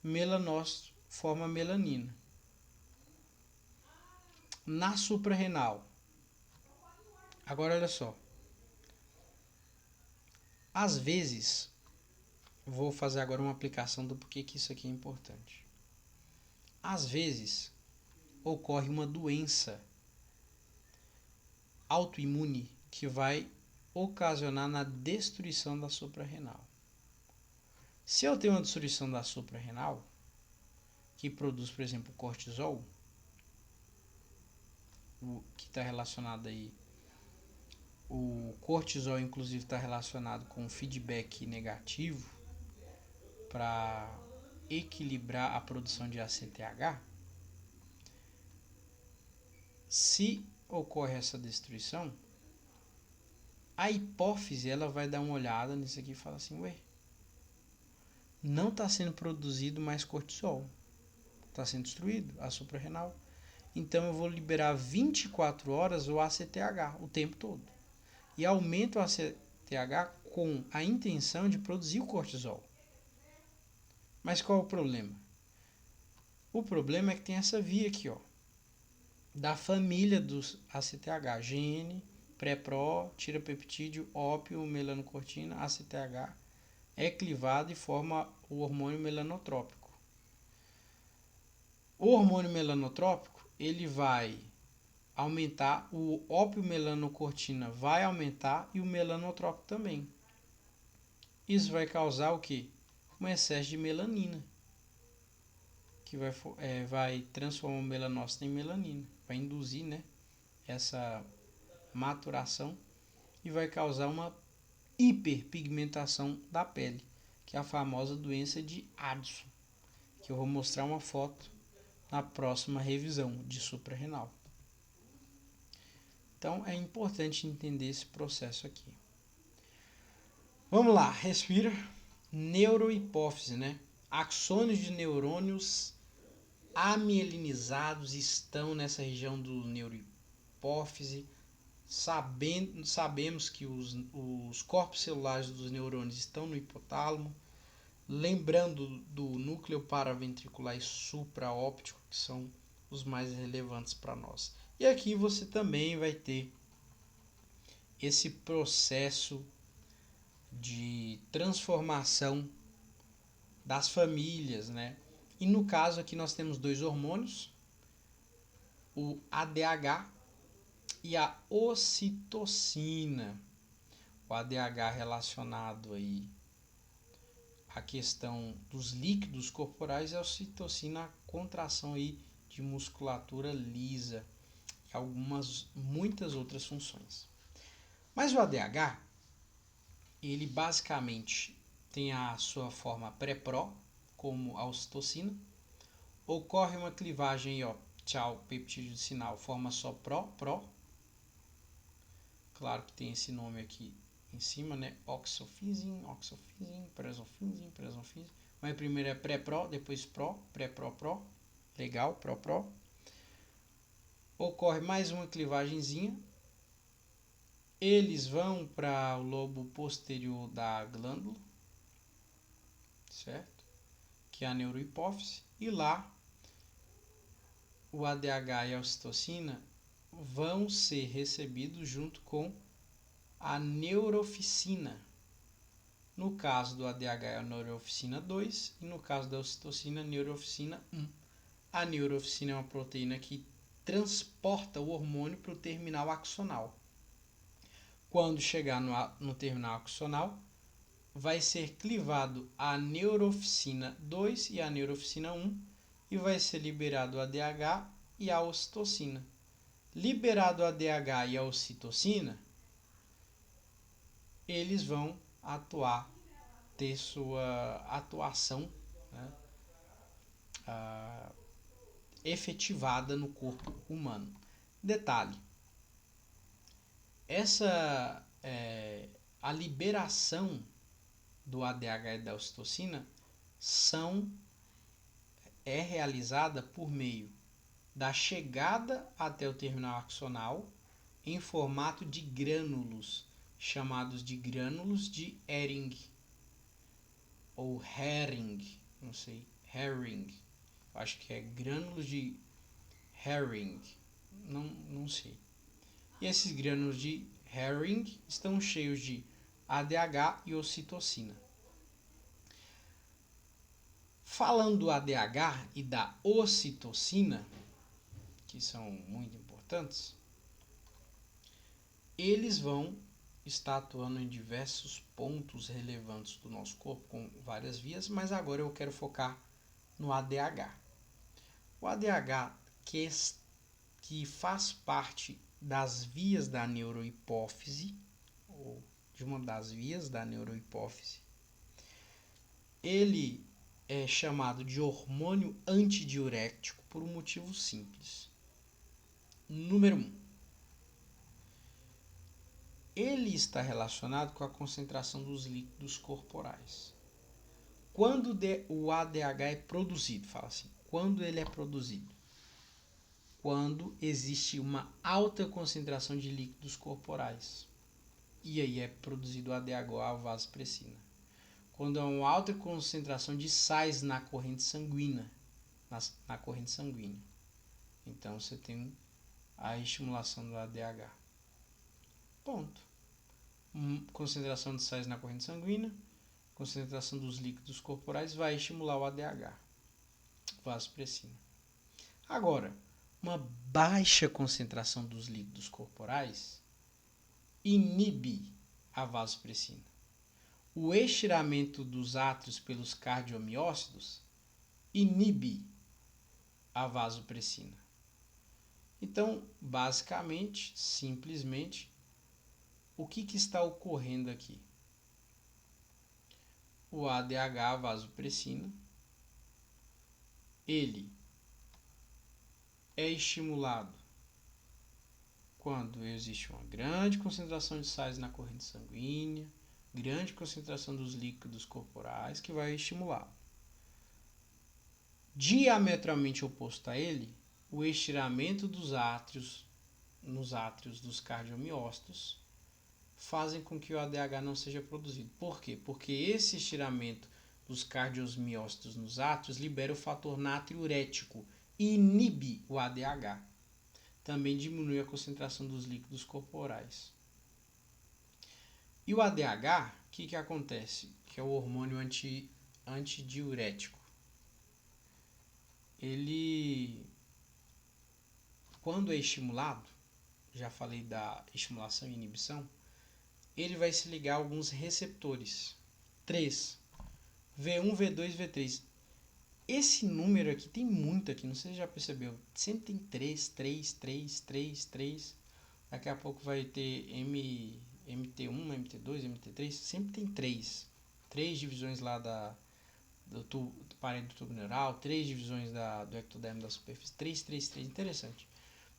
melanócito, forma melanina. Na suprarrenal, agora olha só, às vezes, vou fazer agora uma aplicação do porquê que isso aqui é importante. Às vezes, ocorre uma doença autoimune que vai ocasionar na destruição da suprarrenal. Se eu tenho uma destruição da suprarrenal, que produz, por exemplo, cortisol, que está relacionado aí, o cortisol inclusive está relacionado com feedback negativo para equilibrar a produção de ACTH. Se ocorre essa destruição, a hipófise ela vai dar uma olhada nisso aqui e fala assim, ué, não está sendo produzido mais cortisol, está sendo destruído a suprarrenal. Então eu vou liberar 24 horas o ACTH o tempo todo. E aumento o ACTH com a intenção de produzir o cortisol. Mas qual é o problema? O problema é que tem essa via aqui, ó, da família dos ACTH, gene, pré-pró, tirapeptídeo, ópio, melanocortina, ACTH, é clivado e forma o hormônio melanotrópico. O hormônio melanotrópico, ele vai aumentar, o ópio melanocortina vai aumentar e o melanotrópico também. Isso vai causar o que? Um excesso de melanina, que vai transformar o melanócito em melanina, vai induzir, né, essa maturação e vai causar uma hiperpigmentação da pele, que é a famosa doença de Addison, que eu vou mostrar uma foto na próxima revisão de suprarrenal. Então é importante entender esse processo aqui. Vamos lá, respira. Neurohipófise, né? Axônios de neurônios amielinizados estão nessa região do neurohipófise. Sabemos que os corpos celulares dos neurônios estão no hipotálamo. Lembrando do núcleo paraventricular e supraóptico, que são os mais relevantes para nós. E aqui você também vai ter esse processo de transformação das famílias, né? E no caso aqui nós temos dois hormônios, o ADH e a ocitocina. O ADH relacionado aí à questão dos líquidos corporais e a ocitocina a contração aí de musculatura lisa e muitas outras funções. Mas o ADH, ele basicamente tem a sua forma pré-pró, como a ocitocina. Ocorre uma clivagem aí, ó, tchau, peptídeo de sinal, forma só pró. Claro que tem esse nome aqui em cima, né? Oxofisin, presonfisin. Mas primeiro é pré-pró, depois pró, pré-pró. Legal, pró. Ocorre mais uma clivagenzinha. Eles vão para o lobo posterior da glândula, certo? Que é a neurohipófise. E lá, o ADH e a ocitocina vão ser recebidos junto com a neuroficina. No caso do ADH é a neuroficina 2 e no caso da ocitocina, a neuroficina 1. A neuroficina é uma proteína que transporta o hormônio para o terminal axonal. Quando chegar no terminal axonal, vai ser clivado a neuroficina 2 e a neuroficina 1 e vai ser liberado o ADH e a ocitocina. Liberado o ADH e a ocitocina, eles vão ter sua atuação, né, efetivada no corpo humano. Detalhe, a liberação do ADH e da ocitocina é realizada por meio da chegada até o terminal axonal em formato de grânulos, chamados de grânulos de Hering ou Hering, não sei, Hering, acho que é grânulos de Hering, não sei. E esses grânulos de Hering estão cheios de ADH e ocitocina. Falando do ADH e da ocitocina, que são muito importantes, eles vão estar atuando em diversos pontos relevantes do nosso corpo, com várias vias, mas agora eu quero focar no ADH. O ADH, que faz parte das vias da neurohipófise, ou de uma das vias da neurohipófise, ele é chamado de hormônio antidiurético por um motivo simples. Número 1. Ele está relacionado com a concentração dos líquidos corporais. Quando o ADH é produzido, fala assim, quando ele é produzido? Quando existe uma alta concentração de líquidos corporais. E aí é produzido o ADH, a vasopressina. Quando há uma alta concentração de sais na corrente sanguínea. Na corrente sanguínea. Então você tem a estimulação do ADH. Ponto. Concentração de sais na corrente sanguínea, concentração dos líquidos corporais vai estimular o ADH, vasopressina. Agora, uma baixa concentração dos líquidos corporais inibe a vasopressina. O estiramento dos átrios pelos cardiomiócitos inibe a vasopressina. Então, basicamente, simplesmente, o que está ocorrendo aqui? O ADH, a vasopressina, ele é estimulado quando existe uma grande concentração de sais na corrente sanguínea, grande concentração dos líquidos corporais, que vai estimular. Diametralmente oposto a ele, o estiramento dos átrios, nos átrios dos cardiomiócitos, fazem com que o ADH não seja produzido. Por quê? Porque esse estiramento dos cardiomiócitos nos átrios libera o fator natriurético e inibe o ADH. Também diminui a concentração dos líquidos corporais. E o ADH, o que acontece? Que é o hormônio antidiurético. Ele, quando é estimulado, já falei da estimulação e inibição, ele vai se ligar a alguns receptores. 3. V1, V2, V3. Esse número aqui tem muito aqui, não sei se já percebeu. Sempre tem 3, 3, 3, 3, 3. Daqui a pouco vai ter MT1, MT2, MT3. Sempre tem 3. 3 divisões lá do parede do tubo neural, 3 divisões do ectodermo da superfície. 3, 3, 3. Interessante.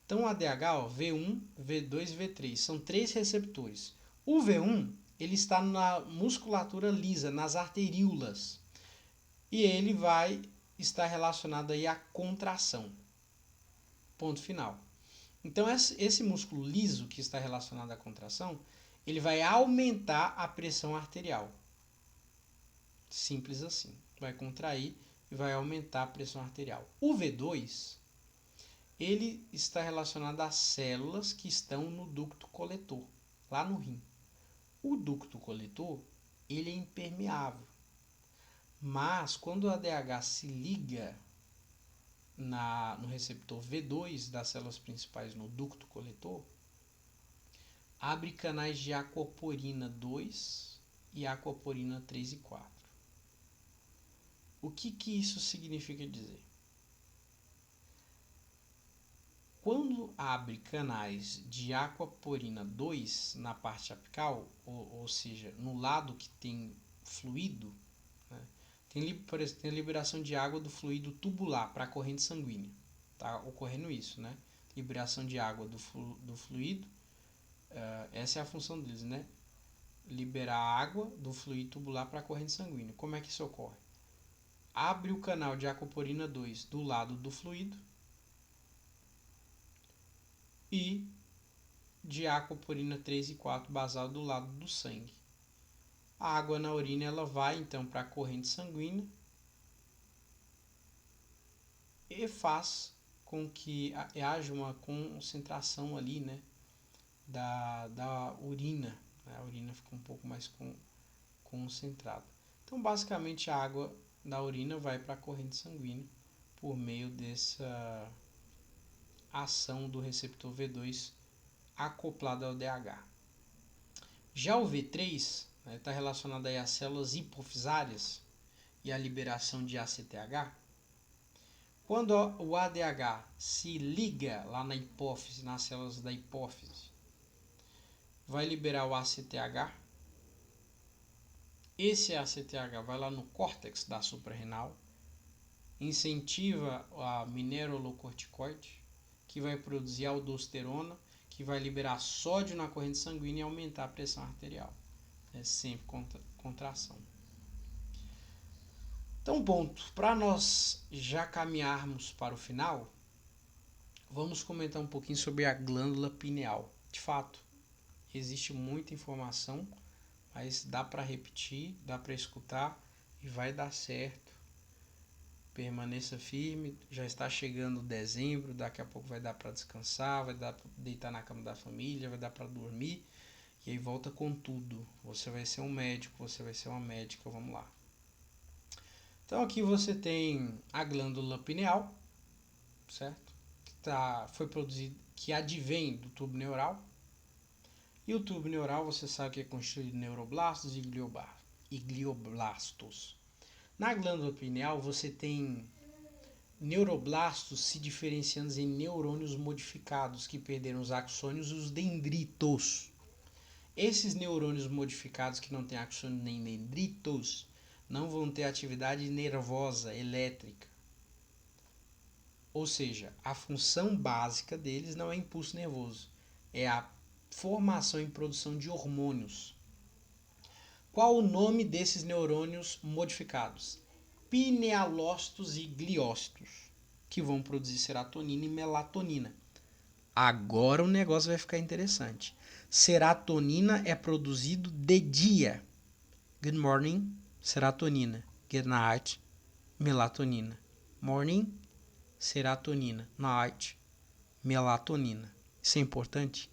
Então o ADH, ó, V1, V2 e V3. São 3 receptores. O V1, ele está na musculatura lisa, nas arteríolas. E ele vai estar relacionado aí à contração. Ponto final. Então, esse músculo liso que está relacionado à contração, ele vai aumentar a pressão arterial. Simples assim. Vai contrair e vai aumentar a pressão arterial. O V2, ele está relacionado às células que estão no ducto coletor, lá no rim. O ducto coletor, ele é impermeável. Mas, quando o ADH se liga no receptor V2 das células principais no ducto coletor, abre canais de aquaporina 2 e aquaporina 3 e 4. O que isso significa dizer? Quando abre canais de aquaporina 2 na parte apical, ou seja, no lado que tem fluido, né, por exemplo, tem a liberação de água do fluido tubular para a corrente sanguínea. Está ocorrendo isso, né? Liberação de água do fluido, essa é a função deles, né? Liberar a água do fluido tubular para a corrente sanguínea. Como é que isso ocorre? Abre o canal de aquaporina 2 do lado do fluido e de aquaporina 3 e 4 basal do lado do sangue. A água na urina ela vai então para a corrente sanguínea e faz com que haja uma concentração ali, né, da urina. A urina fica um pouco mais concentrada. Então, basicamente, a água da urina vai para a corrente sanguínea por meio dessa ação do receptor V2 acoplado ao DH. Já o V3 está relacionado aí às células hipofisárias e à liberação de ACTH. Quando o ADH se liga lá na hipófise, nas células da hipófise, vai liberar o ACTH. Esse ACTH vai lá no córtex da suprarrenal, incentiva a mineralocorticoide, que vai produzir aldosterona, que vai liberar sódio na corrente sanguínea e aumentar a pressão arterial. É sempre contração. Então, ponto. Para nós já caminharmos para o final, vamos comentar um pouquinho sobre a glândula pineal. De fato, existe muita informação, mas dá para repetir, dá para escutar e vai dar certo. Permaneça firme, já está chegando dezembro, daqui a pouco vai dar para descansar, vai dar para deitar na cama da família, vai dar para dormir e aí volta com tudo. Você vai ser um médico, você vai ser uma médica, vamos lá. Então aqui você tem a glândula pineal, certo? Foi produzido, que advém do tubo neural. E o tubo neural você sabe que é constituído de neuroblastos e glioblastos. Na glândula pineal você tem neuroblastos se diferenciando em neurônios modificados que perderam os axônios e os dendritos. Esses neurônios modificados que não têm axônio nem dendritos não vão ter atividade nervosa elétrica. Ou seja, a função básica deles não é impulso nervoso, é a formação e produção de hormônios. Qual o nome desses neurônios modificados? Pinealócitos e gliócitos, que vão produzir serotonina e melatonina. Agora o negócio vai ficar interessante. Serotonina é produzido de dia. Good morning, serotonina. Good night, melatonina. Morning, serotonina. Night, melatonina. Isso é importante?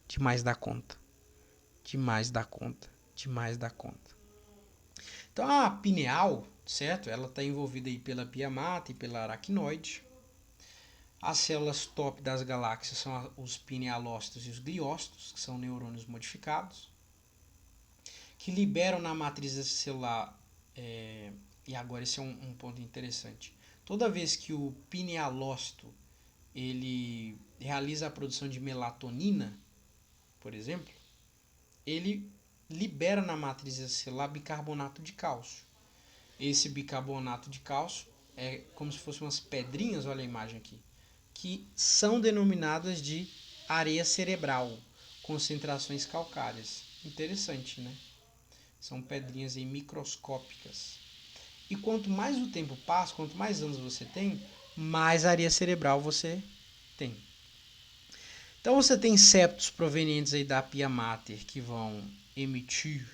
Demais da conta. Demais da conta. Demais da conta. Então a pineal, certo? Ela está envolvida aí pela pia mata e pela aracnoide. As células top das galáxias são os pinealócitos e os gliócitos, que são neurônios modificados, que liberam na matriz celular. E agora esse é um ponto interessante. Toda vez que o pinealócito ele realiza a produção de melatonina, por exemplo, ele libera na matriz celular bicarbonato de cálcio. Esse bicarbonato de cálcio é como se fossem umas pedrinhas, olha a imagem aqui, que são denominadas de areia cerebral, concentrações calcárias. Interessante, né? São pedrinhas aí microscópicas. E quanto mais o tempo passa, quanto mais anos você tem, mais areia cerebral você tem. Então você tem septos provenientes aí da pia mater que vão emitir,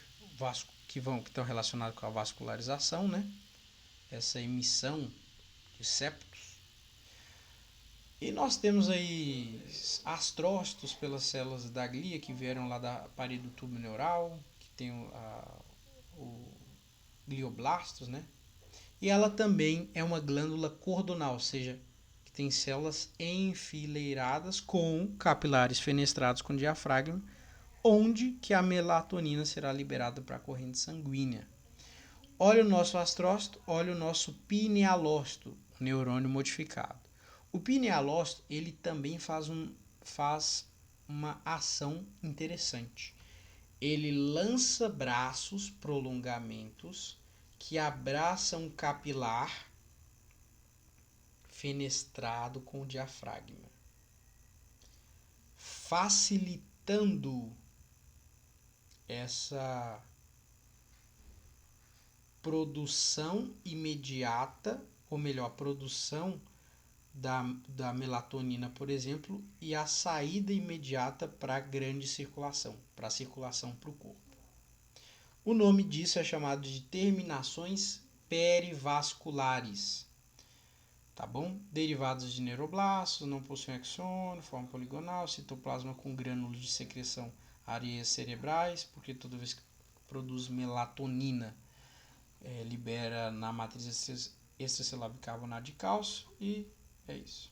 que estão relacionados com a vascularização, né? Essa emissão de septos. E nós temos aí astrócitos pelas células da glia que vieram lá da parede do tubo neural, que tem o glioblastos, né? E ela também é uma glândula cordonal, ou seja, tem células enfileiradas com capilares fenestrados com diafragma, onde que a melatonina será liberada para a corrente sanguínea. Olha o nosso astrócito, olha o nosso pinealócito, o neurônio modificado. O pinealócito, ele também faz uma ação interessante. Ele lança braços, prolongamentos, que abraçam um capilar fenestrado com o diafragma, facilitando essa produção imediata, ou melhor, produção da melatonina, por exemplo, e a saída imediata para a grande circulação, para a circulação para o corpo. O nome disso é chamado de terminações perivasculares. Tá bom? Derivados de neuroblastos, não possuem axônio, forma poligonal, citoplasma com grânulos de secreção, areias cerebrais, porque toda vez que produz melatonina, libera na matriz extracelular bicarbonato de cálcio e é isso.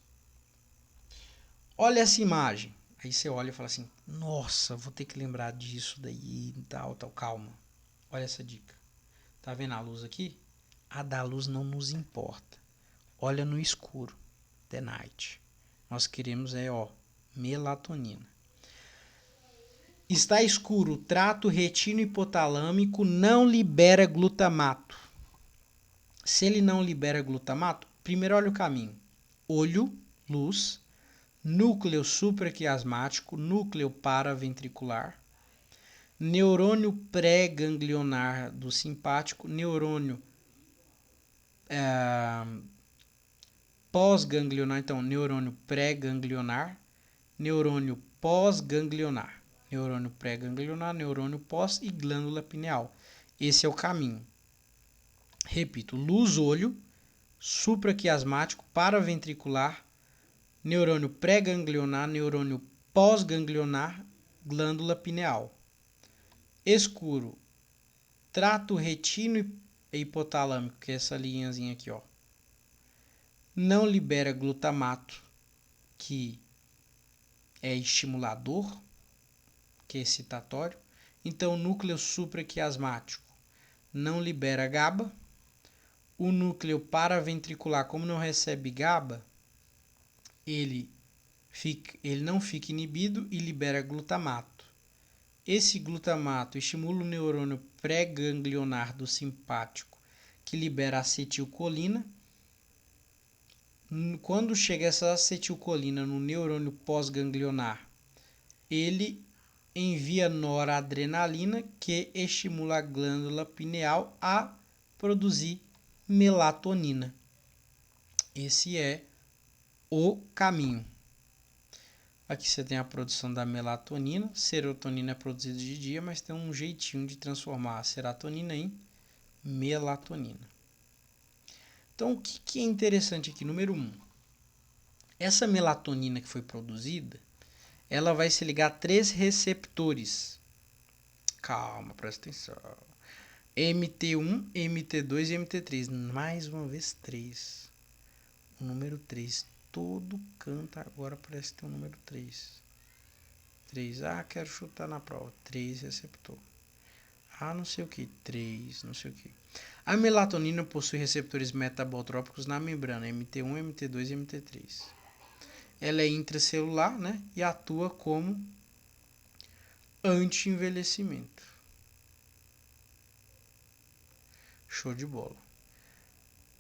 Olha essa imagem. Aí você olha e fala assim, nossa, vou ter que lembrar disso daí e tal, calma. Olha essa dica. Tá vendo a luz aqui? A da luz não nos importa. Olha no escuro, the night. Nós queremos melatonina. Está escuro, o trato retino-hipotalâmico não libera glutamato. Se ele não libera glutamato, primeiro olha o caminho. Olho, luz, núcleo supraquiasmático, núcleo paraventricular, neurônio pré-ganglionar do simpático, neurônio pós-ganglionar, então neurônio pré-ganglionar, neurônio pós-ganglionar, neurônio pré-ganglionar, neurônio pós e glândula pineal. Esse é o caminho. Repito, luz, olho, supraquiasmático, paraventricular, neurônio pré-ganglionar, neurônio pós-ganglionar, glândula pineal. Escuro, trato retino e hipotalâmico, que é essa linhazinha aqui, não libera glutamato, que é estimulador, que é excitatório. Então, o núcleo supraquiasmático não libera GABA. O núcleo paraventricular, como não recebe GABA, ele não fica inibido e libera glutamato. Esse glutamato estimula o neurônio pré-ganglionar do simpático, que libera acetilcolina. Quando chega essa acetilcolina no neurônio pós-ganglionar, ele envia noradrenalina, que estimula a glândula pineal a produzir melatonina. Esse é o caminho. Aqui você tem a produção da melatonina. Serotonina é produzida de dia, mas tem um jeitinho de transformar a serotonina em melatonina. Então, o que é interessante aqui? Número 1. Essa melatonina que foi produzida, ela vai se ligar a 3 receptores. Calma, presta atenção. MT1, MT2 e MT3. Mais uma vez 3. O número 3. Todo canto agora parece ter um número 3. 3. Ah, quero chutar na prova. 3 receptor. Ah, não sei o que. 3, não sei o que. A melatonina possui receptores metabotrópicos na membrana MT1, MT2 e MT3. Ela é intracelular, né? E atua como anti-envelhecimento. Show de bola.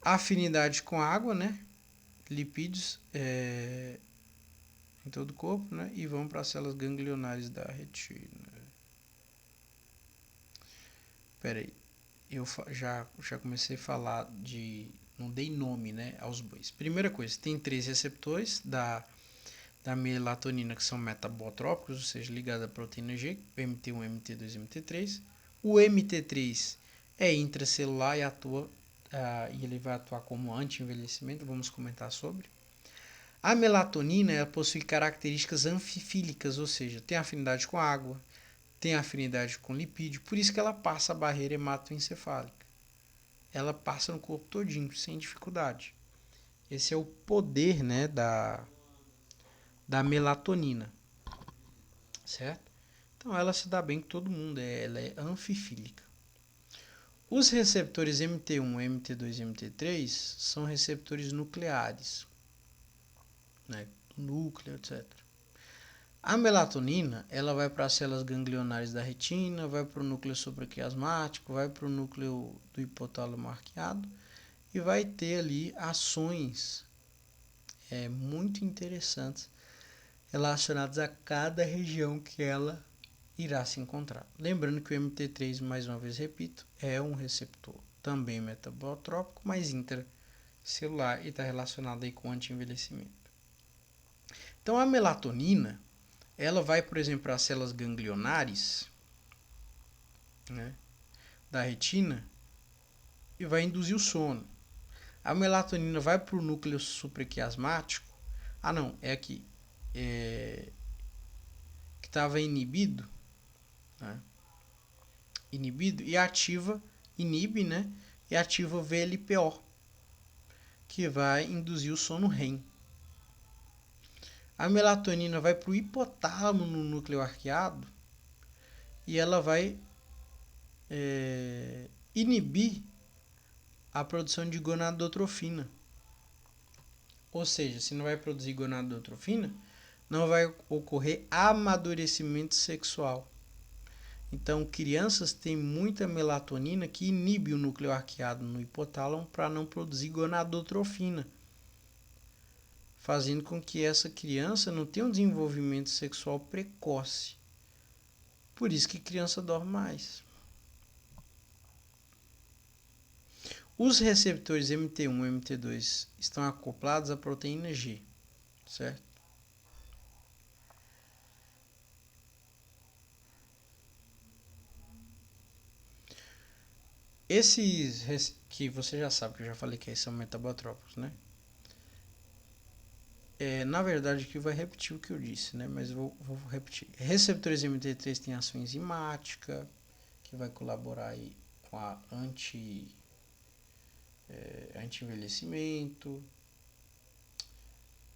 Afinidade com água, né? Lipídios em todo o corpo, né? E vão para as células ganglionares da retina. Espera aí. Eu já comecei a falar de... Não dei nome, né, aos bois. Primeira coisa, tem 3 receptores da melatonina que são metabotrópicos, ou seja, ligados à proteína G, MT1, MT2 e MT3. O MT3 é intracelular e e ele vai atuar como anti-envelhecimento, vamos comentar sobre. A melatonina ela possui características anfifílicas, ou seja, tem afinidade com água, tem afinidade com lipídio, por isso que ela passa a barreira hematoencefálica. Ela passa no corpo todinho, sem dificuldade. Esse é o poder, né, da melatonina, certo? Então ela se dá bem com todo mundo, ela é anfifílica. Os receptores MT1, MT2 e MT3 são receptores nucleares, né, núcleo, etc. A melatonina, ela vai para as células ganglionares da retina, vai para o núcleo supraquiasmático, vai para o núcleo do hipotálamo arqueado e vai ter ali ações muito interessantes relacionadas a cada região que ela irá se encontrar. Lembrando que o MT3, mais uma vez repito, é um receptor também metabotrópico, mas intracelular e está relacionado aí com anti-envelhecimento. Então a melatonina, ela vai, por exemplo, para as células ganglionares, né, da retina e vai induzir o sono. A melatonina vai para o núcleo supraquiasmático. Ah, não, é aqui. Que estava inibido, né? Inibido e inibe, né? E ativa o VLPO, que vai induzir o sono REM. A melatonina vai para o hipotálamo no núcleo arqueado e ela vai inibir a produção de gonadotrofina. Ou seja, se não vai produzir gonadotrofina, não vai ocorrer amadurecimento sexual. Então, crianças têm muita melatonina que inibe o núcleo arqueado no hipotálamo para não produzir gonadotrofina, fazendo com que essa criança não tenha um desenvolvimento sexual precoce. Por isso que criança dorme mais. Os receptores MT1 e MT2 estão acoplados à proteína G, certo? Esses que você já sabe, que eu já falei que são metabotrópicos, né? Na verdade, aqui vai repetir o que eu disse, né? Mas vou repetir. Receptores MT3 têm ação enzimática, que vai colaborar aí com a anti-envelhecimento.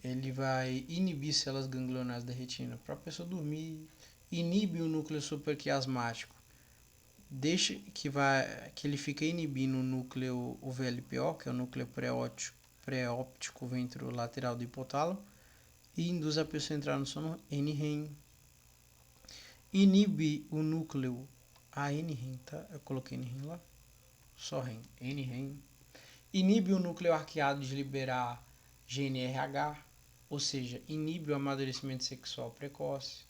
Ele vai inibir células ganglionares da retina para a pessoa dormir, inibe o núcleo supraquiasmático, deixa que ele fica inibindo o núcleo VLPO, que é o núcleo pré-óptico ventrolateral do hipotálamo, e induz a pessoa a entrar no sono NREM. Inibe o núcleo NREM, tá? Eu coloquei NREM lá, só REM, NREM. Inibe o núcleo arqueado de liberar GNRH, ou seja, inibe o amadurecimento sexual precoce.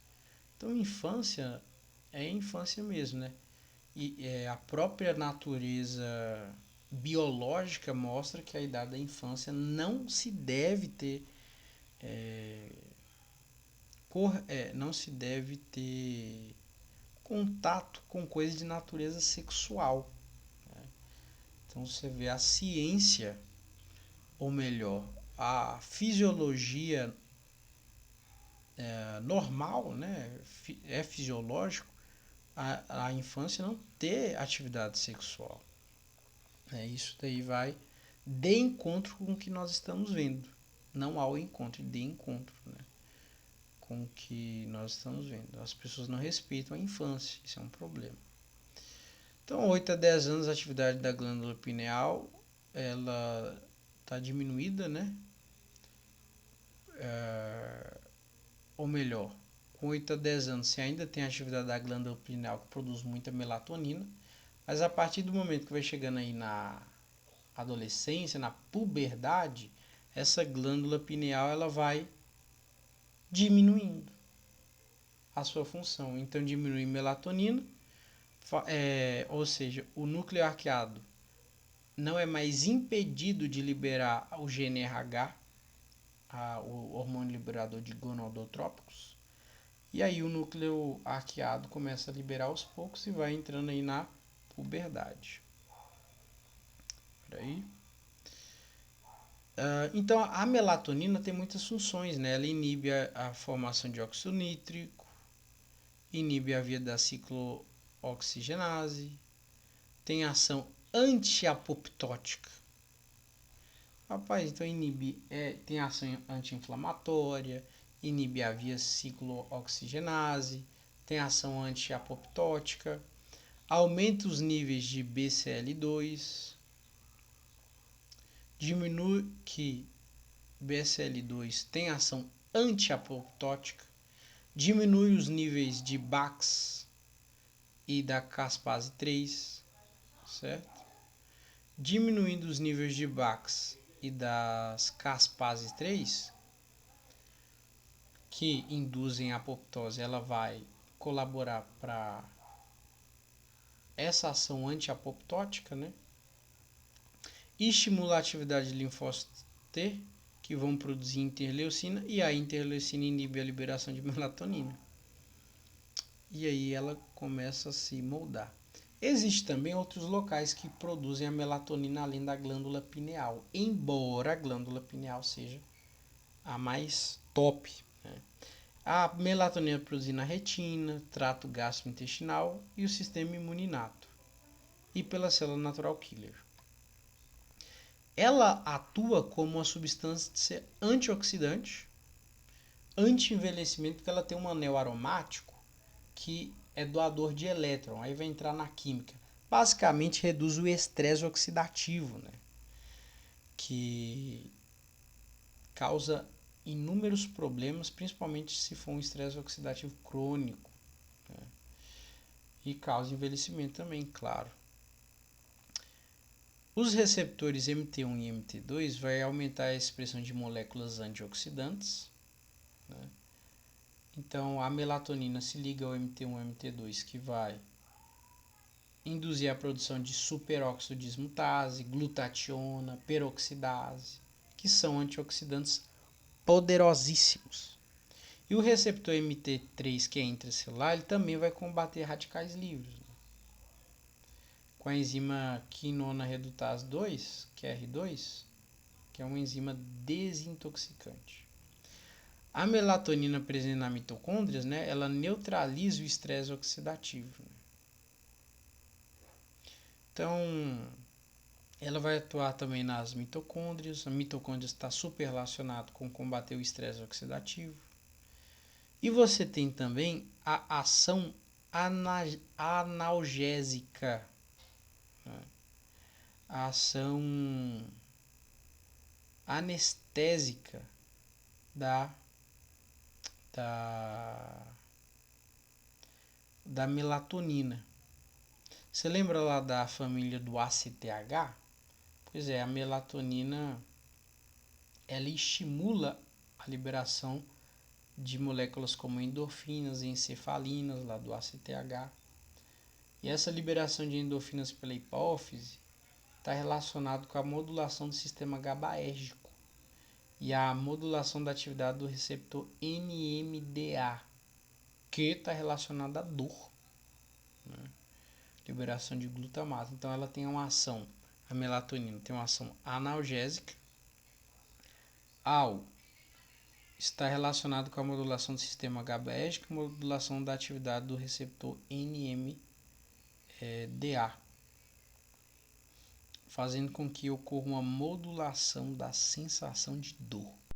Então, infância é infância mesmo, né? E a própria natureza biológica mostra que a idade da infância não se deve ter não se deve ter contato com coisas de natureza sexual. Né? Então você vê a ciência, ou melhor, a fisiologia normal, né? É fisiológico a infância não ter atividade sexual. Isso daí vai de encontro com o que nós estamos vendo. Não ao encontro, de encontro, né? Com o que nós estamos vendo. As pessoas não respeitam a infância, isso é um problema. Então, 8 a 10 anos a atividade da glândula pineal ela está diminuída, né? Ou melhor, com 8 a 10 anos você ainda tem a atividade da glândula pineal que produz muita melatonina, mas a partir do momento que vai chegando aí na adolescência, na puberdade, essa glândula pineal ela vai diminuindo a sua função. Então diminui melatonina, ou seja, o núcleo arqueado não é mais impedido de liberar o GNRH, o hormônio liberador de gonadotrópicos, e aí o núcleo arqueado começa a liberar aos poucos e vai entrando aí na puberdade. Peraí. Então a melatonina tem muitas funções, né? Ela inibe a formação de óxido nítrico, inibe a via da ciclooxigenase, tem ação anti-apoptótica, Rapaz, então tem ação anti-inflamatória, inibe a via ciclooxigenase, tem ação anti-apoptótica, aumenta os níveis de BCL2, diminui que BCL2 tem ação anti-apoptótica, diminui os níveis de Bax e da caspase 3, certo? Diminuindo os níveis de Bax e das caspase 3, que induzem a apoptose, ela vai colaborar para essa ação anti-apoptótica, né? Estimular a atividade de linfócitos T, que vão produzir interleucina, e a interleucina inibe a liberação de melatonina. E aí ela começa a se moldar. Existem também outros locais que produzem a melatonina além da glândula pineal, embora a glândula pineal seja a mais top, né? A melatonina é produzida na retina, trato gastrointestinal e o sistema imune inato, e pela célula natural killer. Ela atua como uma substância antioxidante, anti-envelhecimento, porque ela tem um anel aromático que é doador de elétron, aí vai entrar na química. Basicamente reduz o estresse oxidativo, né? Que causa inúmeros problemas, principalmente se for um estresse oxidativo crônico, né? E causa envelhecimento também, claro. Os receptores MT1 e MT2 vai aumentar a expressão de moléculas antioxidantes, né? Então a melatonina se liga ao MT1 e MT2, que vai induzir a produção de superóxido dismutase, glutationa, peroxidase, que são antioxidantes poderosíssimos. E o receptor MT3, que é intracelular, ele também vai combater radicais livres, né? Com a enzima quinona redutase 2, QR2, que é uma enzima desintoxicante. A melatonina presente na mitocôndria, né, ela neutraliza o estresse oxidativo. Então, ela vai atuar também nas mitocôndrias. A mitocôndria está super relacionada com combater o estresse oxidativo. E você tem também a ação analgésica, né? A ação anestésica da, da, da melatonina. Você lembra lá da família do ACTH? Pois é, a melatonina ela estimula a liberação de moléculas como endorfinas e encefalinas lá do ACTH. E essa liberação de endorfinas pela hipófise está relacionado com a modulação do sistema GABAérgico e a modulação da atividade do receptor NMDA, que está relacionado à dor, né? Liberação de glutamato. Então ela tem uma ação, a melatonina tem uma ação analgésica, está relacionado com a modulação do sistema GABAérgico e modulação da atividade do receptor NMDA, fazendo com que ocorra uma modulação da sensação de dor.